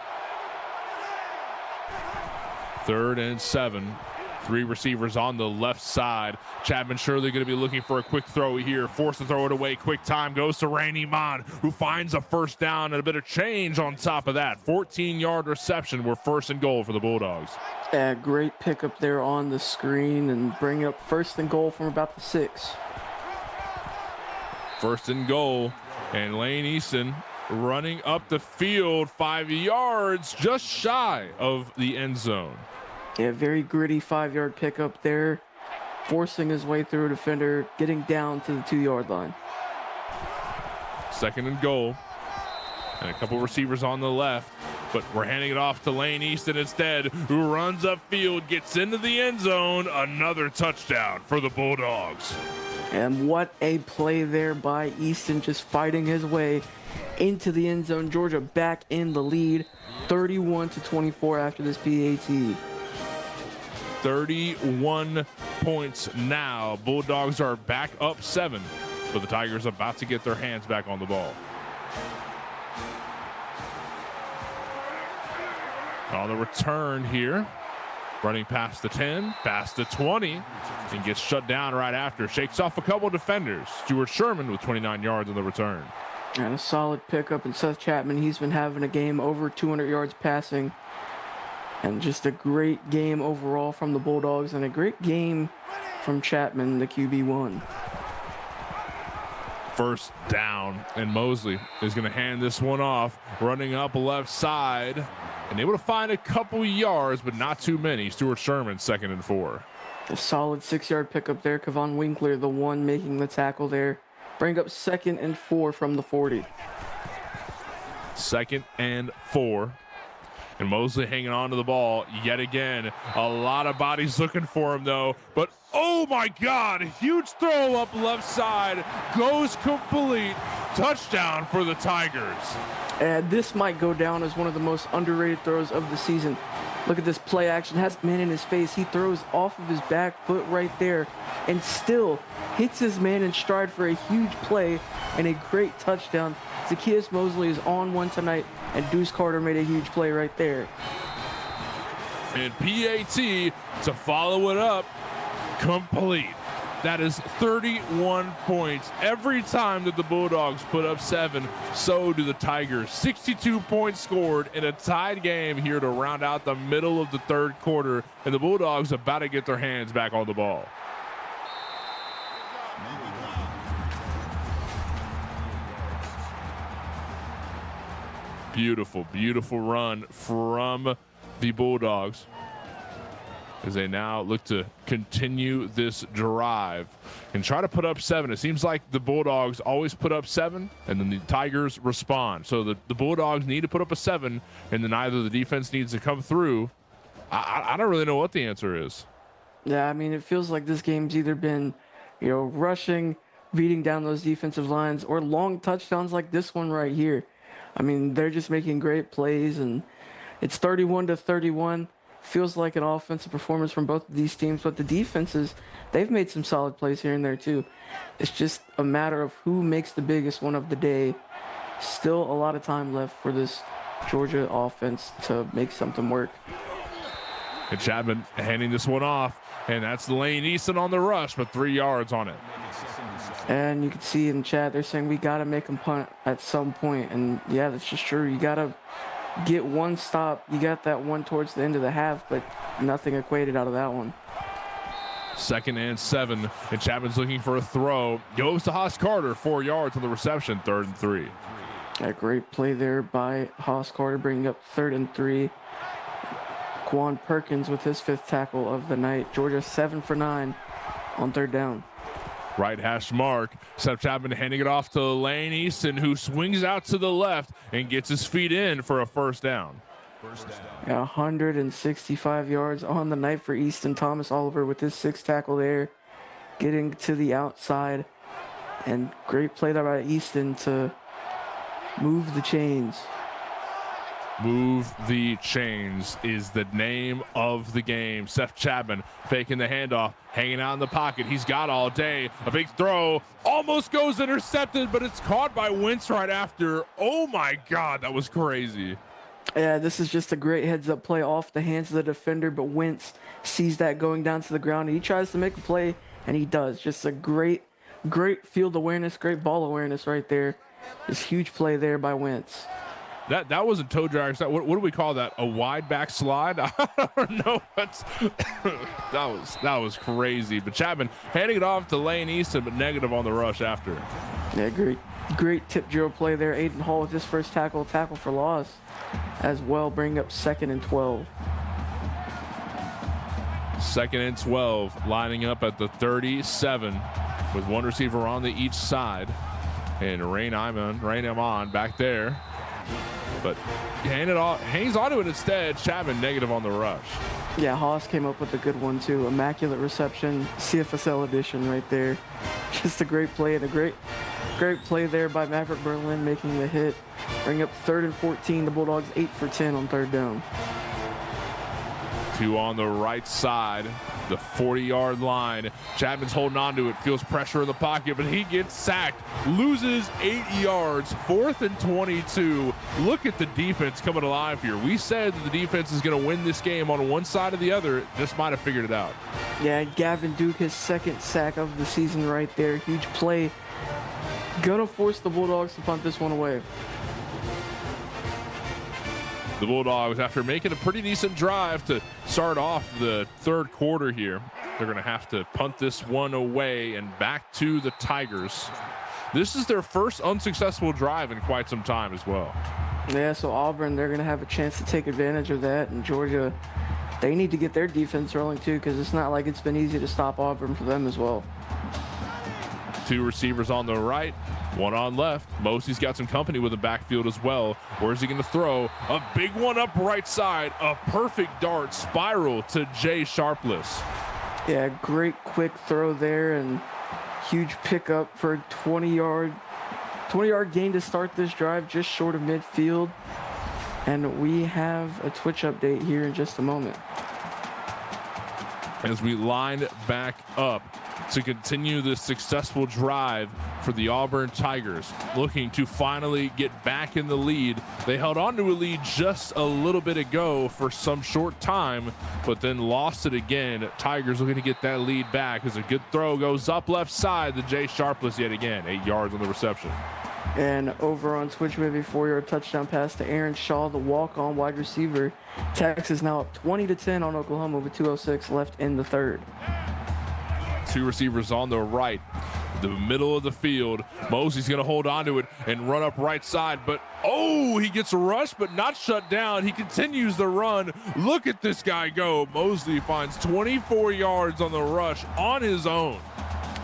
3rd and 7. 3 receivers on the left side. Chapman surely going to be looking for a quick throw here. Forced to throw it away. Quick time goes to Rainey Mon, who finds a first down and a bit of change on top of that. 14-yard reception. We're 1st and goal for the Bulldogs. Yeah, great pickup there on the screen and bringing up 1st and goal from about the 6. 1st and goal, and Lane Easton running up the field 5 yards, just shy of the end zone. Yeah, very gritty 5-yard pickup there, forcing his way through a defender, getting down to the 2-yard line. 2nd and goal, and a couple receivers on the left, but we're handing it off to Lane Easton instead, who runs upfield, gets into the end zone. Another touchdown for the Bulldogs. And what a play there by Easton, just fighting his way into the end zone. Georgia back in the lead, 31-24 after this PAT. 31 points now. Bulldogs are back up 7, but the Tigers about to get their hands back on the ball. On the return here, running past the 10, past the 20, and gets shut down right after. Shakes off a couple defenders. Stuart Sherman with 29 yards on the return. And a solid pickup, and Seth Chapman, he's been having a game over 200 yards passing. And just a great game overall from the Bulldogs, and a great game from Chapman, the QB1. First down, and Mosley is going to hand this one off, running up left side, and able to find a couple yards, but not too many. Stuart Sherman, 2nd and 4. A solid 6-yard pickup there. Kevon Winkler, the one making the tackle there. Bring up 2nd and 4 from the 40. 2nd and 4. And Mosley hanging on to the ball yet again. A lot of bodies looking for him, though. But, oh, my God, huge throw up left side. Goes complete. Touchdown for the Tigers. And this might go down as one of the most underrated throws of the season. Look at this play action. Has man in his face. He throws off of his back foot right there and still hits his man in stride for a huge play and a great touchdown. Zacchaeus Mosley is on one tonight, and Deuce Carter made a huge play right there. And PAT to follow it up, complete. That is 31 points. Every time that the Bulldogs put up 7, so do the Tigers. 62 points scored in a tied game here to round out the middle of the third quarter, and the Bulldogs about to get their hands back on the ball. Beautiful, beautiful run from the Bulldogs as they now look to continue this drive and try to put up 7. It seems like the Bulldogs always put up 7, and then the Tigers respond. So the Bulldogs need to put up a 7, and then either the defense needs to come through. I don't really know what the answer is. Yeah, I mean, it feels like this game's either been, rushing, beating down those defensive lines, or long touchdowns like this one right here. I mean, they're just making great plays, and it's 31-31. Feels like an offensive performance from both of these teams, but the defenses, they've made some solid plays here and there too. It's just a matter of who makes the biggest one of the day. Still a lot of time left for this Georgia offense to make something work. And Chapman handing this one off, and that's Lane Easton on the rush, but 3 yards on it. And you can see in chat, they're saying we got to make them punt at some point. And yeah, that's just true. You got to get one stop. You got that one towards the end of the half, but nothing equated out of that one. 2nd and 7, and Chapman's looking for a throw. Goes to Haas Carter, 4 yards on the reception, 3rd and 3. A great play there by Haas Carter, bringing up 3rd and 3. Quan Perkins with his 5th tackle of the night. Georgia 7 for 9 on 3rd down. Right hash mark. Seth Chapman handing it off to Lane Easton, who swings out to the left and gets his feet in for a first down. Got 165 yards on the night for Easton. Thomas Oliver with his 6th tackle there, getting to the outside. And great play there by Easton to move the chains. Move the chains is the name of the game. Seth Chapman faking the handoff, hanging out in the pocket. He's got all day. A big throw almost goes intercepted, but it's caught by Wentz right after. Oh my God, that was crazy. Yeah, this is just a great heads-up play off the hands of the defender, but Wentz sees that going down to the ground, and he tries to make a play, and he does. Just a great field awareness, great ball awareness right there. This huge play there by Wentz. That was a toe drag. What do we call that? A wide back slide? I don't know. That was crazy. But Chapman handing it off to Lane Easton, but negative on the rush after. Yeah, great tip drill play there. Aiden Hall with his first tackle for loss as well, bringing up 2nd and 12. 2nd and 12, lining up at the 37 with one receiver on each side. And Rain him on back there. But hangs onto it instead. Chapman negative on the rush. Yeah, Haas came up with a good one too. Immaculate reception, CFSL edition right there. Just a great play and a great play there by Maverick Berlin making the hit. Bring up 3rd and 14. The Bulldogs 8 for 10 on 3rd down. 2 on the right side, the 40-yard line. Chapman's holding on to it, feels pressure in the pocket, but he gets sacked, loses 8 yards, 4th and 22. Look at the defense coming alive here. We said that the defense is going to win this game on one side or the other. Just might have figured it out. Yeah, Gavin Duke, his 2nd sack of the season right there. Huge play. Gonna force the Bulldogs to punt this one away. The Bulldogs, after making a pretty decent drive to start off the 3rd quarter here, they're going to have to punt this one away and back to the Tigers. This is their first unsuccessful drive in quite some time as well. Yeah, so Auburn, they're going to have a chance to take advantage of that. And Georgia, they need to get their defense rolling too, because it's not like it's been easy to stop Auburn for them as well. 2 receivers on the right, 1 on left. Mosley's got some company with the backfield as well. Where's he going to throw? A big one up right side. A perfect dart spiral to Jay Sharpless. Yeah, great quick throw there and huge pickup for a 20-yard 20-yard gain to start this drive, just short of midfield. And we have a Twitch update here in just a moment. As we line back up to continue this successful drive for the Auburn Tigers, looking to finally get back in the lead. They held on to a lead just a little bit ago for some short time, but then lost it again. Tigers looking to get that lead back as a good throw goes up left side. The Jay Sharpless yet again, 8 yards on the reception. And over on Twitch, maybe 4-yard touchdown pass to Aaron Shaw, the walk-on wide receiver. Texas now up 20-10 on Oklahoma with 2:06 left in the third. 2 receivers on the right, the middle of the field. Mosley's going to hold on to it and run up right side, but he gets rushed but not shut down. He continues the run. Look at this guy go. Mosley finds 24 yards on the rush on his own.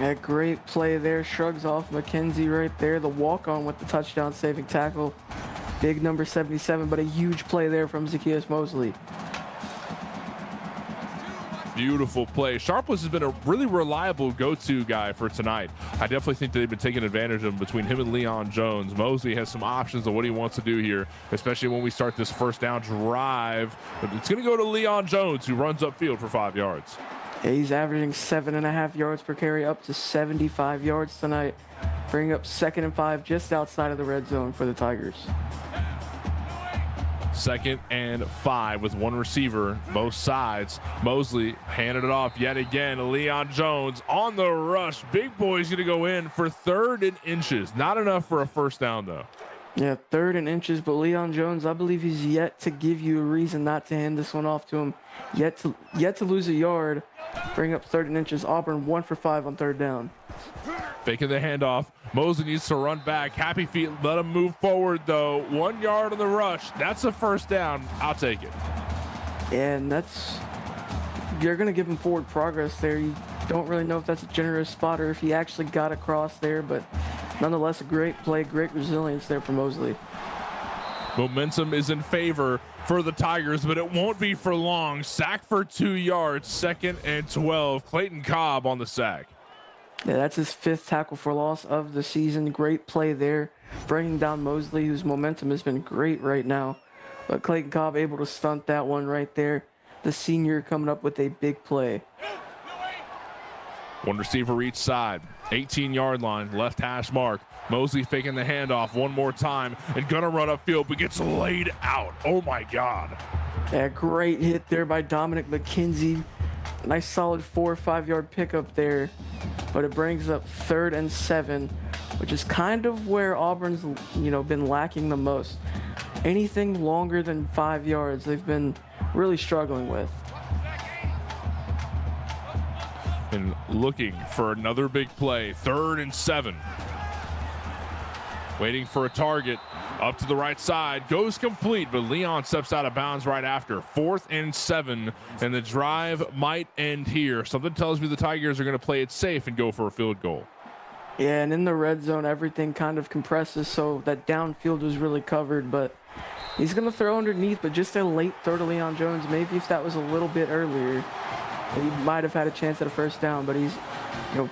A great play there. Shrugs off McKenzie right there. The walk-on with the touchdown saving tackle. Big number 77, but a huge play there from Zacchaeus Mosley. Beautiful play. Sharpless has been a really reliable go-to guy for tonight. I definitely think that they've been taking advantage of him between him and Leon Jones. Mosley has some options of what he wants to do here, especially when we start this first down drive. But it's going to go to Leon Jones, who runs upfield for 5 yards. Yeah, he's averaging 7.5 yards per carry, up to 75 yards tonight, bringing up 2nd and 5 just outside of the red zone for the Tigers. 2nd and 5 with 1 receiver, both sides. Mosley handed it off yet again. Leon Jones on the rush. Big boy's going to go in for 3rd and inches. Not enough for a first down, though. Yeah, 3rd and inches, but Leon Jones, I believe he's yet to give you a reason not to hand this one off to him. Yet to lose a yard. Bring up 3rd and inches. Auburn 1 for 5 on 3rd down. Faking the handoff. Mosley needs to run back. Happy feet. Let him move forward, though. 1 yard on the rush. That's a first down. I'll take it. And you're going to give him forward progress there. You don't really know if that's a generous spot or if he actually got across there, but nonetheless, a great play, great resilience there for Mosley. Momentum is in favor for the Tigers, but it won't be for long. Sack for 2 yards, 2nd and 12. Clayton Cobb on the sack. Yeah, that's his 5th tackle for loss of the season. Great play there, bringing down Mosley, whose momentum has been great right now. But Clayton Cobb able to stunt that one right there. The senior coming up with a big play. 1 receiver each side. 18-yard line, left hash mark. Mosley faking the handoff one more time and gonna run upfield, but gets laid out. Oh my God. Yeah, great hit there by Dominic McKenzie. Nice solid 4 or 5 yard pickup there, but it brings up 3rd and 7, which is kind of where Auburn's been lacking the most. Anything longer than 5 yards, they've been really struggling with. And looking for another big play. 3rd and 7. Waiting for a target. Up to the right side. Goes complete, but Leon steps out of bounds right after. 4th and 7, and the drive might end here. Something tells me the Tigers are going to play it safe and go for a field goal. Yeah, and in the red zone, everything kind of compresses, so that downfield was really covered, but he's going to throw underneath, but just a late throw to Leon Jones. Maybe if that was a little bit earlier, he might have had a chance at a first down, but he's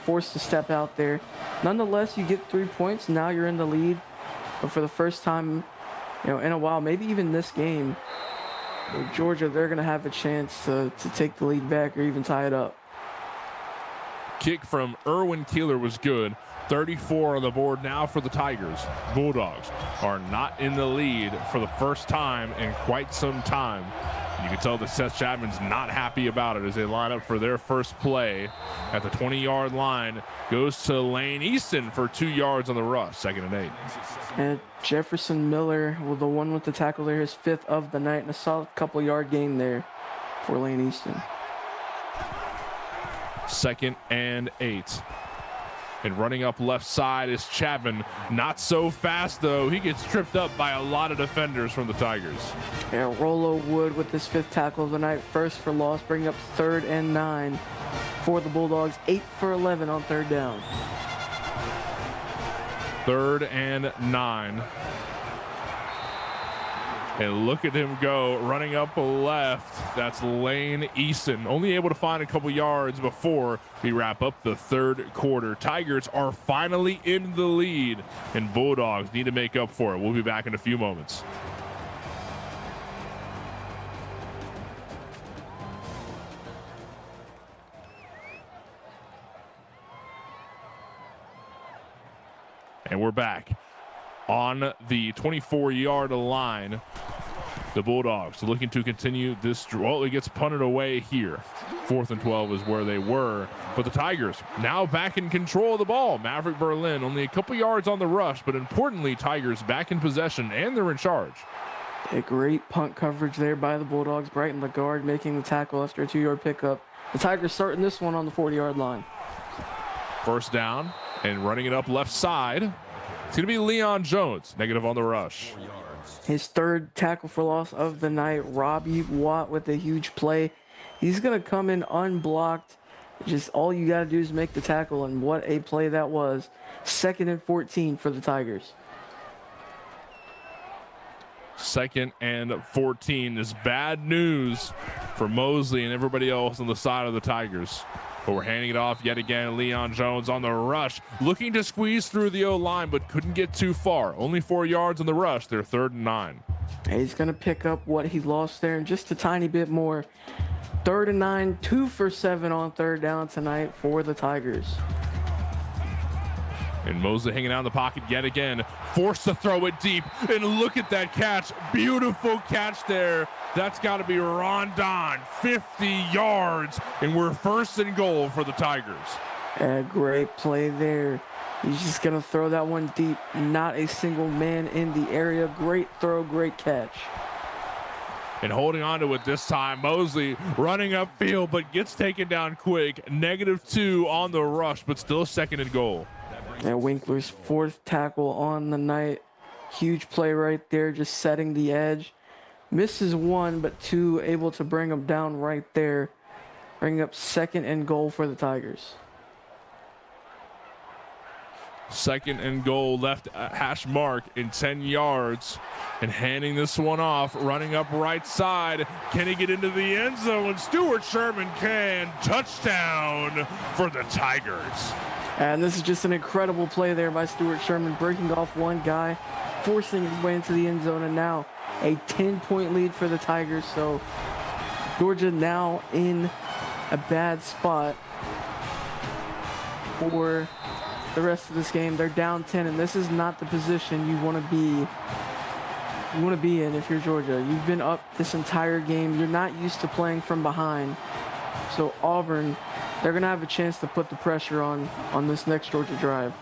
forced to step out there. Nonetheless, you get 3 points. Now you're in the lead. But for the first time, in a while, maybe even this game, Georgia, they're going to have a chance to take the lead back or even tie it up. Kick from Erwin Keeler was good. 34 on the board now for the Tigers. Bulldogs are not in the lead for the first time in quite some time. You can tell that Seth Chapman's not happy about it as they line up for their first play at the 20-yard line. Goes to Lane Easton for 2 yards on the rush, 2nd and 8. And Jefferson Miller, the one with the tackle there, his 5th of the night, and a solid couple-yard gain there for Lane Easton. 2nd and 8. And running up left side is Chapman. Not so fast, though. He gets tripped up by a lot of defenders from the Tigers. Yeah, Rollo Wood with his 5th tackle of the night. 1st for loss, bringing up 3rd and 9 for the Bulldogs. 8 for 11 on 3rd down. 3rd and 9. And look at him go, running up left. That's Lane Easton, only able to find a couple yards before we wrap up the third quarter. Tigers are finally in the lead, and Bulldogs need to make up for it. We'll be back in a few moments. And we're back on the 24-yard line. The Bulldogs looking to continue this. Well, it gets punted away here. 4th and 12 is where they were. But the Tigers now back in control of the ball. Maverick Berlin only a couple yards on the rush, but importantly, Tigers back in possession, and they're in charge. A great punt coverage there by the Bulldogs. Brighton Lagarde making the tackle after a 2-yard pickup. The Tigers starting this one on the 40-yard line. First down, and running it up left side. It's going to be Leon Jones, negative on the rush. His third tackle for loss of the night. Robbie Watt with a huge play. He's going to come in unblocked. Just all you got to do is make the tackle, and what a play that was. 2nd and 14 for the Tigers. 2nd and 14 is bad news for Mosley and everybody else on the side of the Tigers. But we're handing it off yet again. Leon Jones on the rush, looking to squeeze through the O-line, but couldn't get too far. Only 4 yards on the rush. They're 3rd and 9. He's going to pick up what he lost there and just a tiny bit more. 3rd and 9, 2 for 7 on 3rd down tonight for the Tigers. And Mosley hanging out in the pocket yet again, forced to throw it deep. And look at that catch. Beautiful catch there. That's got to be Rondon, 50 yards. And we're 1st and goal for the Tigers. A great play there. He's just going to throw that one deep. Not a single man in the area. Great throw, great catch. And holding on to it this time, Mosley running upfield, but gets taken down quick. -2 on the rush, but still 2nd and goal. And Winkler's 4th tackle on the night. Huge play right there, just setting the edge. Misses 1, but 2 able to bring him down right there. Bringing up 2nd and goal for the Tigers. 2nd and goal, left hash mark in 10 yards. And handing this one off, running up right side. Can he get into the end zone? Stuart Sherman can. Touchdown for the Tigers. And this is just an incredible play there by Stuart Sherman, breaking off one guy, forcing his way into the end zone, and now a 10-point lead for the Tigers. So Georgia now in a bad spot for the rest of this game. They're down 10, and this is not the position you want to be in if you're Georgia. You've been up this entire game. You're not used to playing from behind. So Auburn, they're going to have a chance to put the pressure on this next Georgia drive.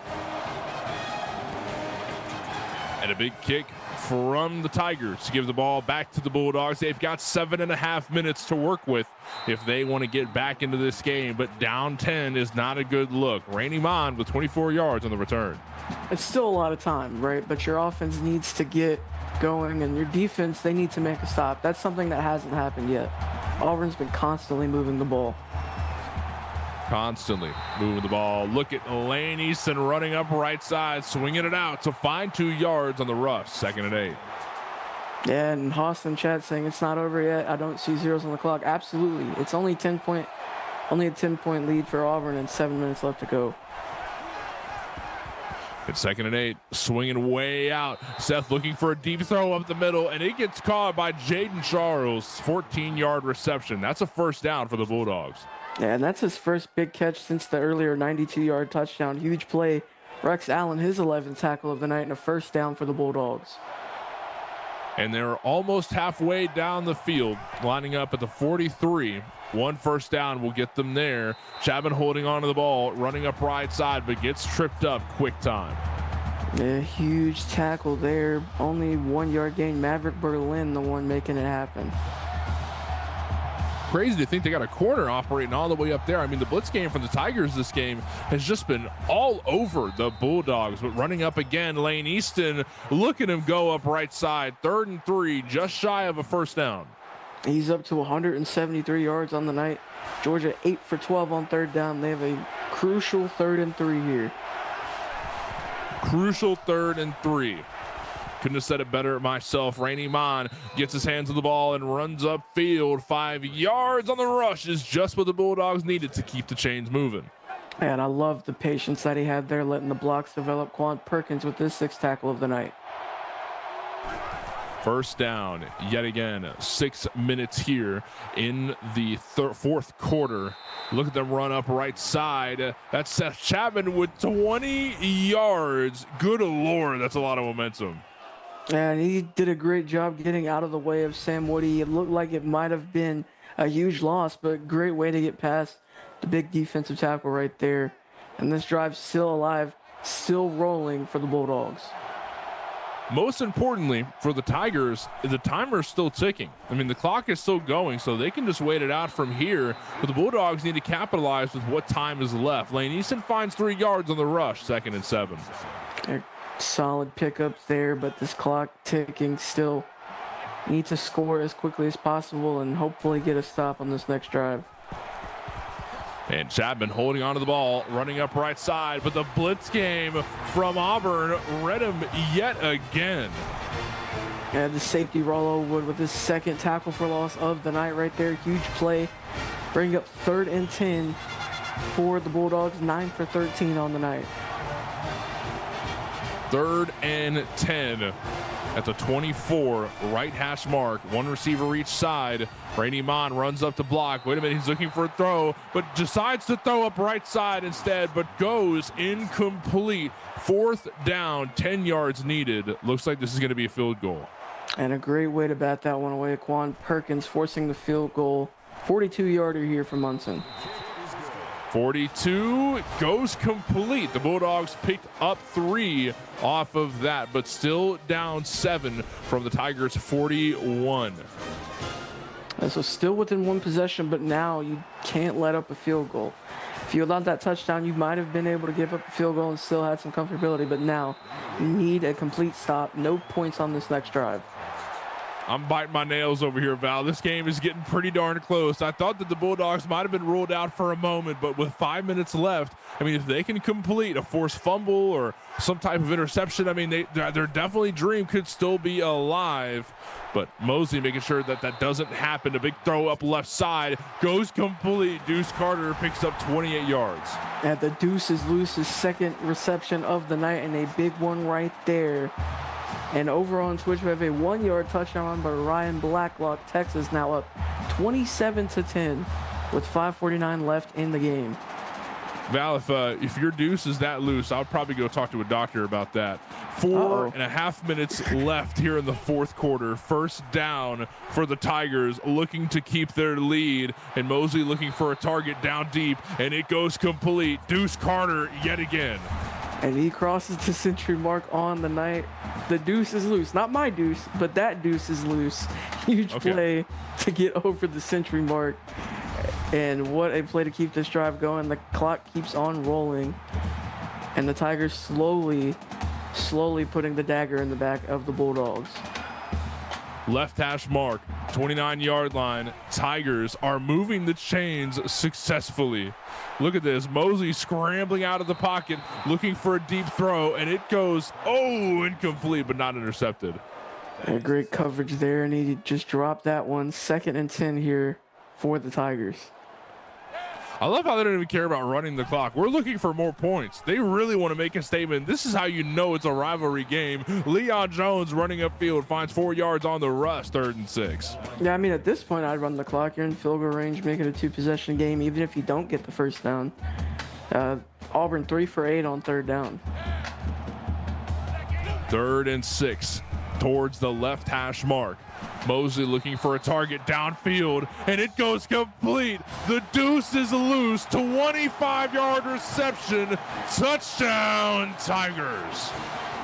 And a big kick from the Tigers to give the ball back to the Bulldogs. They've got 7.5 minutes to work with if they want to get back into this game, but down 10 is not a good look. Rainey Mond with 24 yards on the return. It's still a lot of time, right? But your offense needs to get going, and your defense, they need to make a stop. That's something that hasn't happened yet. Auburn's been constantly moving the ball. Constantly moving the ball. Look at Lane Easton running up right side, swinging it out to find 2 yards on the rush. 2nd and 8. Yeah, and Haas in chat saying it's not over yet. I don't see zeros on the clock. Absolutely. It's only a 10-point lead for Auburn and 7 minutes left to go. It's 2nd and 8, swinging way out. Seth looking for a deep throw up the middle, and it gets caught by Jaden Charles. 14-yard reception. That's a 1st down for the Bulldogs. Yeah, and that's his first big catch since the earlier 92-yard touchdown. Huge play. Rex Allen, his 11th tackle of the night, and a 1st down for the Bulldogs. And they're almost halfway down the field, lining up at the 43. 1 1st down will get them there. Chapman holding on to the ball, running up right side, but gets tripped up quick time. Yeah, huge tackle there. Only 1-yard gain. Maverick Berlin, the one making it happen. Crazy to think they got a corner operating all the way up there. I mean, the blitz game from the Tigers this game has just been all over the Bulldogs. But running up again, Lane Easton, look at him go up right side. 3rd and 3, just shy of a 1st down. He's up to 173 yards on the night. Georgia 8 for 12 on 3rd down. They have a crucial 3rd and 3 here. Crucial 3rd and 3. Couldn't have said it better myself. Rainy Mon gets his hands on the ball and runs upfield. 5 yards on the rush is just what the Bulldogs needed to keep the chains moving. And I love the patience that he had there, letting the blocks develop. Quan Perkins with his 6th tackle of the night. First down, yet again, 6 minutes here in the fourth quarter. Look at them run up right side. That's Seth Chapman with 20 yards. Good Lord, that's a lot of momentum. And he did a great job getting out of the way of Sam Woody. It looked like it might have been a huge loss, but great way to get past the big defensive tackle right there. And this drive's still alive, still rolling for the Bulldogs. Most importantly, for the Tigers, the timer's still ticking. I mean, the clock is still going, so they can just wait it out from here. But the Bulldogs need to capitalize with what time is left. Lane Easton finds 3 yards on the rush, 2nd and 7. Solid pickups there, but this clock ticking still. Need to score as quickly as possible and hopefully get a stop on this next drive. And Chapman holding onto the ball, running up right side, but the blitz game from Auburn read him yet again. And the safety Rollo Wood with his 2nd tackle for loss of the night right there. Huge play. Bring up 3rd and 10 for the Bulldogs. 9 for 13 on the night. 3rd and 10 at the 24 right hash mark. 1 receiver each side. Rainy Mon runs up to block. Wait a minute, he's looking for a throw, but decides to throw up right side instead, but goes incomplete. 4th down, 10 yards needed. Looks like this is going to be a field goal. And a great way to bat that one away. Quan Perkins forcing the field goal. 42-yarder here from Munson. 42 goes complete. The Bulldogs picked up 3 off of that, but still down 7 from the Tigers' 41. And so still within 1 possession, but now you can't let up a field goal. If you allowed that touchdown, you might have been able to give up a field goal and still had some comfortability, but now you need a complete stop. No points on this next drive. I'm biting my nails over here, Val. This game is getting pretty darn close. I thought that the Bulldogs might have been ruled out for a moment, but with 5 minutes left, I mean, if they can complete a forced fumble or some type of interception, I mean, their definitely dream could still be alive. But Mosley making sure that that doesn't happen. A big throw up left side goes complete. Deuce Carter picks up 28 yards. And the Deuce is loose, his 2nd reception of the night, and a big one right there. And over on Twitch, we have a 1-yard touchdown by Ryan Blacklock. Texas now up 27-10 with 5:49 left in the game. Val, if your Deuce is that loose, I'll probably go talk to a doctor about that. 4.5 minutes left here in the 4th quarter. 1st down for the Tigers, looking to keep their lead. And Mosley looking for a target down deep, and it goes complete. Deuce Carter yet again. And he crosses the century mark on the night. The Deuce is loose. Not my Deuce, but that Deuce is loose. Huge play to get over the century mark. And what a play to keep this drive going. The clock keeps on rolling. And the Tigers slowly putting the dagger in the back of the Bulldogs. Left hash mark, 29-yard line. Tigers are moving the chains successfully. Look at this. Mosley scrambling out of the pocket, looking for a deep throw, and it goes, incomplete, but not intercepted. A great coverage there, and he just dropped that one. 2nd and 10 here for the Tigers. I love how they don't even care about running the clock. We're looking for more points. They really want to make a statement. This is how you know it's a rivalry game. Leon Jones running upfield finds 4 yards on the rush, 3rd and 6. Yeah, I mean, at this point, I'd run the clock. You're in field goal range, make it a 2-possession game, even if you don't get the 1st down. Auburn 3 for 8 on 3rd down. 3rd and 6 towards the left hash mark. Mosley looking for a target downfield, and it goes complete. The Deuce is loose. 25-yard reception. Touchdown, Tigers.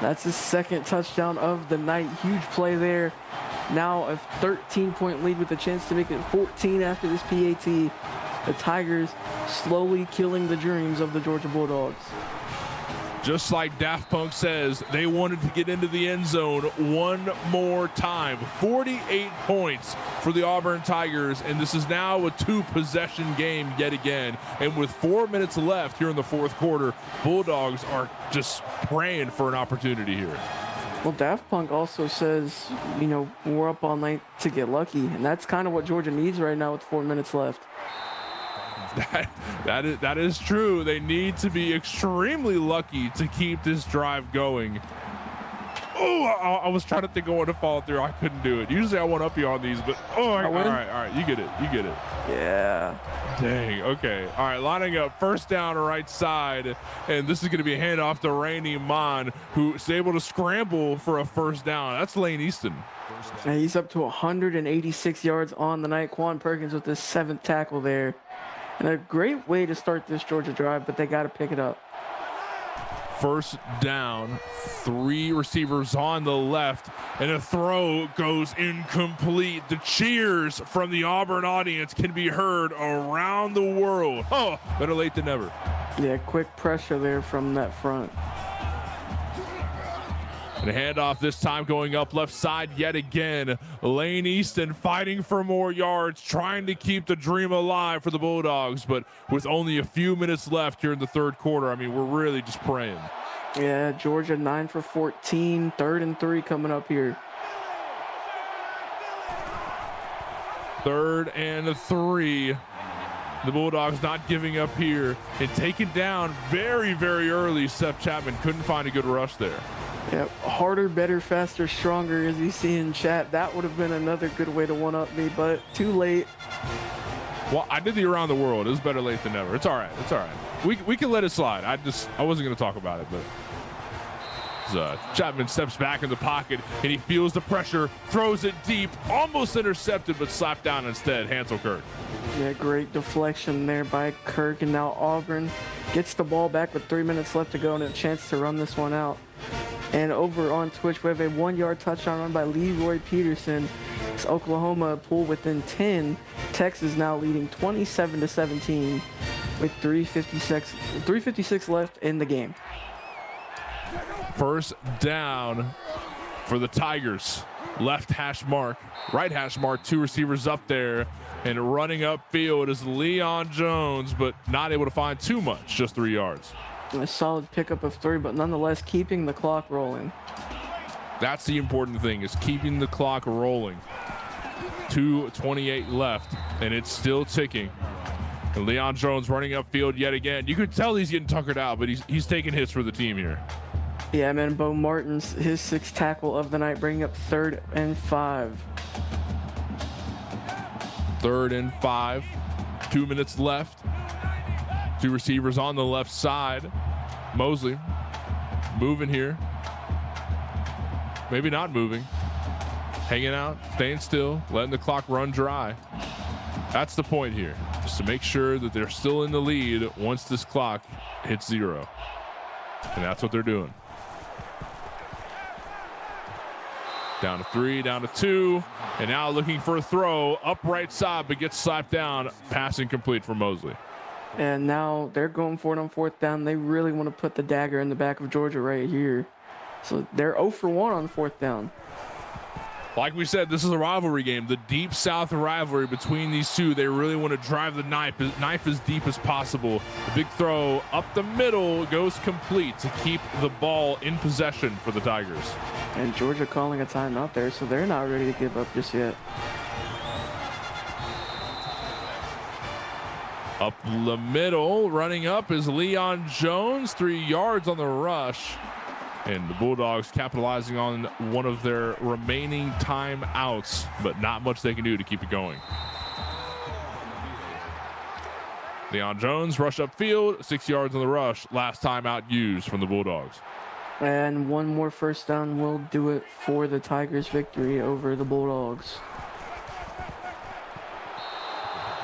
That's his 2nd touchdown of the night. Huge play there. Now a 13-point lead with a chance to make it 14 after this PAT. The Tigers slowly killing the dreams of the Georgia Bulldogs. Just like Daft Punk says, they wanted to get into the end zone one more time. 48 points for the Auburn Tigers, and this is now a 2-possession game yet again. And with 4 minutes left here in the 4th quarter, Bulldogs are just praying for an opportunity here. Well, Daft Punk also says, you know, we're up all night to get lucky, and that's kind of what Georgia needs right now with 4 minutes left. That is true. They need to be extremely lucky to keep this drive going. Oh, I was trying to think of one to follow through. I couldn't do it. Usually I want up you on these, but all right. You get it. Yeah. Dang. Okay. All right. Lining up, first down, right side, and this is going to be a handoff to Rainey Mon, who is able to scramble for a first down. That's Lane Easton. And he's up to 186 yards on the night. Quan Perkins with his 7th tackle there. And a great way to start this Georgia drive, but they got to pick it up. First down, 3 receivers on the left, and a throw goes incomplete. The cheers from the Auburn audience can be heard around the world. Oh, better late than never. Yeah, quick pressure there from that front. And a handoff this time going up left side yet again. Lane Easton fighting for more yards, trying to keep the dream alive for the Bulldogs, but with only a few minutes left here in the third quarter, I mean, we're really just praying. Yeah, Georgia 9 for 14, 3rd and 3 coming up here. 3rd and 3. The Bulldogs not giving up here and taken down very, very early. Seth Chapman couldn't find a good rush there. Yep, harder, better, faster, stronger, as you see in chat. That would have been another good way to one-up me, but too late. Well, I did the around the world. It was better late than never. It's all right. We can let it slide. I wasn't going to talk about it, but Chapman steps back in the pocket, and he feels the pressure, throws it deep, almost intercepted, but slapped down instead. Hansel Kirk. Yeah, great deflection there by Kirk, and now Auburn gets the ball back with 3 minutes left to go and a chance to run this one out. And over on Twitch, we have a 1-yard touchdown run by Leroy Peterson. It's Oklahoma pull within 10. Texas now leading 27-17 with 3:56 left in the game. First down for the Tigers. Left hash mark, right hash mark, 2 receivers up there, and running upfield is Leon Jones, but not able to find too much, just 3 yards. A solid pickup of 3, but nonetheless keeping the clock rolling. That's the important thing, is keeping the clock rolling. 2:28 left, and it's still ticking. And Leon Jones running upfield yet again. You could tell he's getting tuckered out, but he's taking hits for the team here. Yeah, man, Bo Martin's his 6th tackle of the night, bringing up 3rd and 5. 3rd and 5, 2 minutes left. 2 receivers on the left side. Mosley moving here. Maybe not moving. Hanging out, staying still, letting the clock run dry. That's the point here, just to make sure that they're still in the lead once this clock hits 0. And that's what they're doing. Down to 3, down to 2, and now looking for a throw up right side, but gets slapped down. Pass incomplete for Mosley. And now they're going for it on 4th down. They really want to put the dagger in the back of Georgia right here. So they're 0 for 1 on 4th down. Like we said, this is a rivalry game. The Deep South rivalry between these two. They really want to drive the knife as deep as possible. The big throw up the middle goes complete to keep the ball in possession for the Tigers. And Georgia calling a timeout there, so they're not ready to give up just yet. Up the middle, running up is Leon Jones, 3 yards on the rush. And the Bulldogs capitalizing on one of their remaining timeouts, but not much they can do to keep it going. Leon Jones, rush upfield, 6 yards on the rush. Last timeout used from the Bulldogs. And one more first down will do it for the Tigers' victory over the Bulldogs.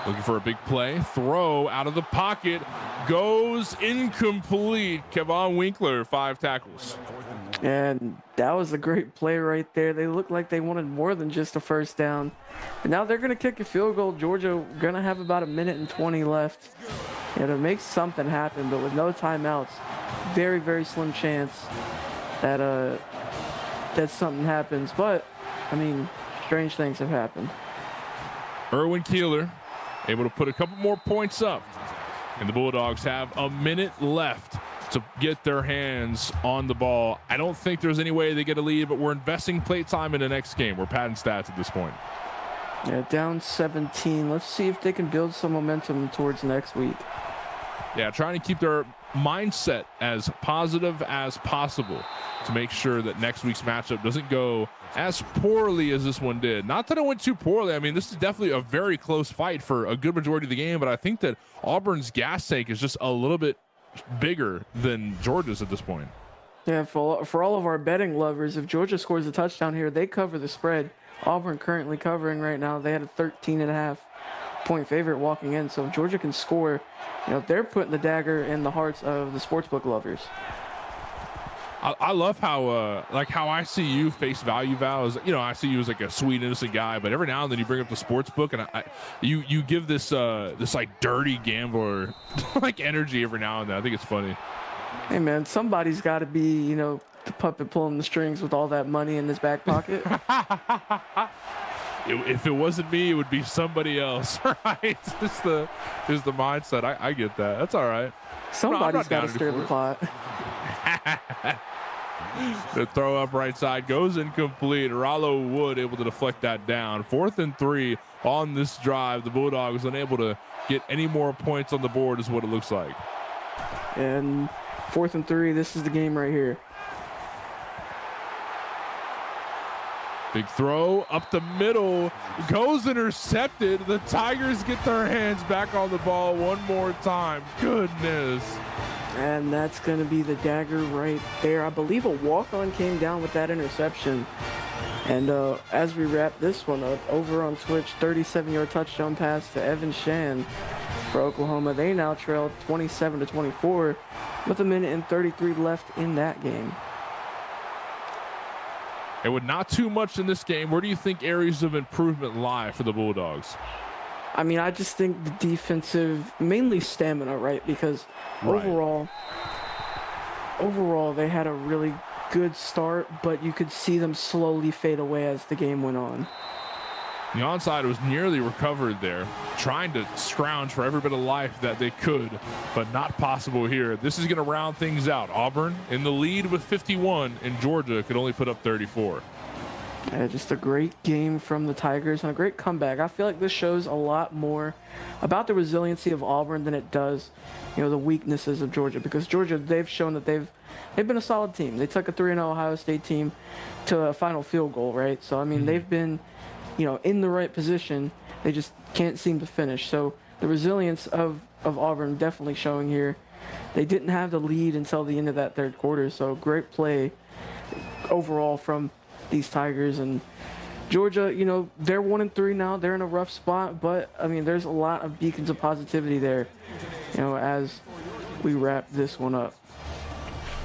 Looking for a big play. Throw out of the pocket. Goes incomplete. Kevon Winkler, 5 tackles. And that was a great play right there. They looked like they wanted more than just a first down. And now they're going to kick a field goal. Georgia going to have about 1:20 left. Yeah, to make something happen, but with no timeouts, very, very slim chance that that something happens. But, I mean, strange things have happened. Erwin Keeler able to put a couple more points up. And the Bulldogs have a minute left to get their hands on the ball. I don't think there's any way they get a lead, but we're investing plate time in the next game. We're padding stats at this point. Yeah, down 17. Let's see if they can build some momentum towards next week. Yeah, trying to keep their mindset as positive as possible to make sure that next week's matchup doesn't go as poorly as this one did. Not that it went too poorly. I mean, this is definitely a very close fight for a good majority of the game, but I think that Auburn's gas tank is just a little bit bigger than Georgia's at this point. Yeah, for all of our betting lovers, if Georgia scores a touchdown here, they cover the spread. Auburn currently covering right now. They had a 13.5-point favorite walking in. So if Georgia can score, they're putting the dagger in the hearts of the sportsbook lovers. I love how I see you face value, Val. Is, I see you as like a sweet, innocent guy, but every now and then you bring up the sports book, and you give this like dirty gambler like energy every now and then. I think it's funny. Hey man, somebody's got to be the puppet pulling the strings with all that money in his back pocket. If it wasn't me, it would be somebody else, right? It's the mindset. I get that. That's all right. Somebody's got to stir the pot. The throw up right side goes incomplete. Rollo Wood able to deflect that down. 4th and 3 on this drive. The Bulldogs unable to get any more points on the board is what it looks like. And 4th and 3, this is the game right here. Big throw up the middle, goes intercepted. The Tigers get their hands back on the ball one more time. Goodness. And that's going to be the dagger right there. I believe a walk-on came down with that interception. And as we wrap this one up, over on Twitch, 37-yard touchdown pass to Evan Shan for Oklahoma. They now trail 27-24 with 1:33 left in that game. And with not too much in this game, where do you think areas of improvement lie for the Bulldogs? I mean, I just think the defensive, mainly stamina, right? Because overall, they had a really good start, but you could see them slowly fade away as the game went on. The onside was nearly recovered there, trying to scrounge for every bit of life that they could, but not possible here. This is going to round things out. Auburn in the lead with 51, and Georgia could only put up 34. Yeah, just a great game from the Tigers and a great comeback. I feel like this shows a lot more about the resiliency of Auburn than it does, the weaknesses of Georgia. Because Georgia, they've shown that they've been a solid team. They took a 3-0 Ohio State team to a final field goal, right? So, I mean, they've been, in the right position. They just can't seem to finish. So the resilience of Auburn definitely showing here. They didn't have the lead until the end of that third quarter. So great play overall from these Tigers. And Georgia, they're 1-3 now. They're in a rough spot, but I mean, there's a lot of beacons of positivity there, as we wrap this one up.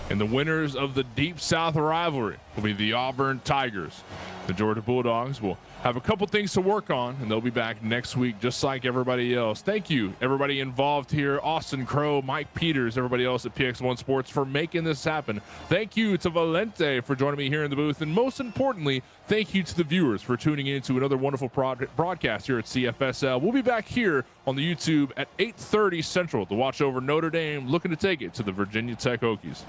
And the winners of the Deep South rivalry will be the Auburn Tigers. The Georgia Bulldogs will have a couple things to work on, and they'll be back next week just like everybody else. Thank you, everybody involved here, Austin Crow, Mike Peters, everybody else at PX1 Sports for making this happen. Thank you to Valente for joining me here in the booth, and most importantly, thank you to the viewers for tuning in to another wonderful broadcast here at CFSL. We'll be back here on the YouTube at 8:30 Central to watch over Notre Dame looking to take it to the Virginia Tech Hokies.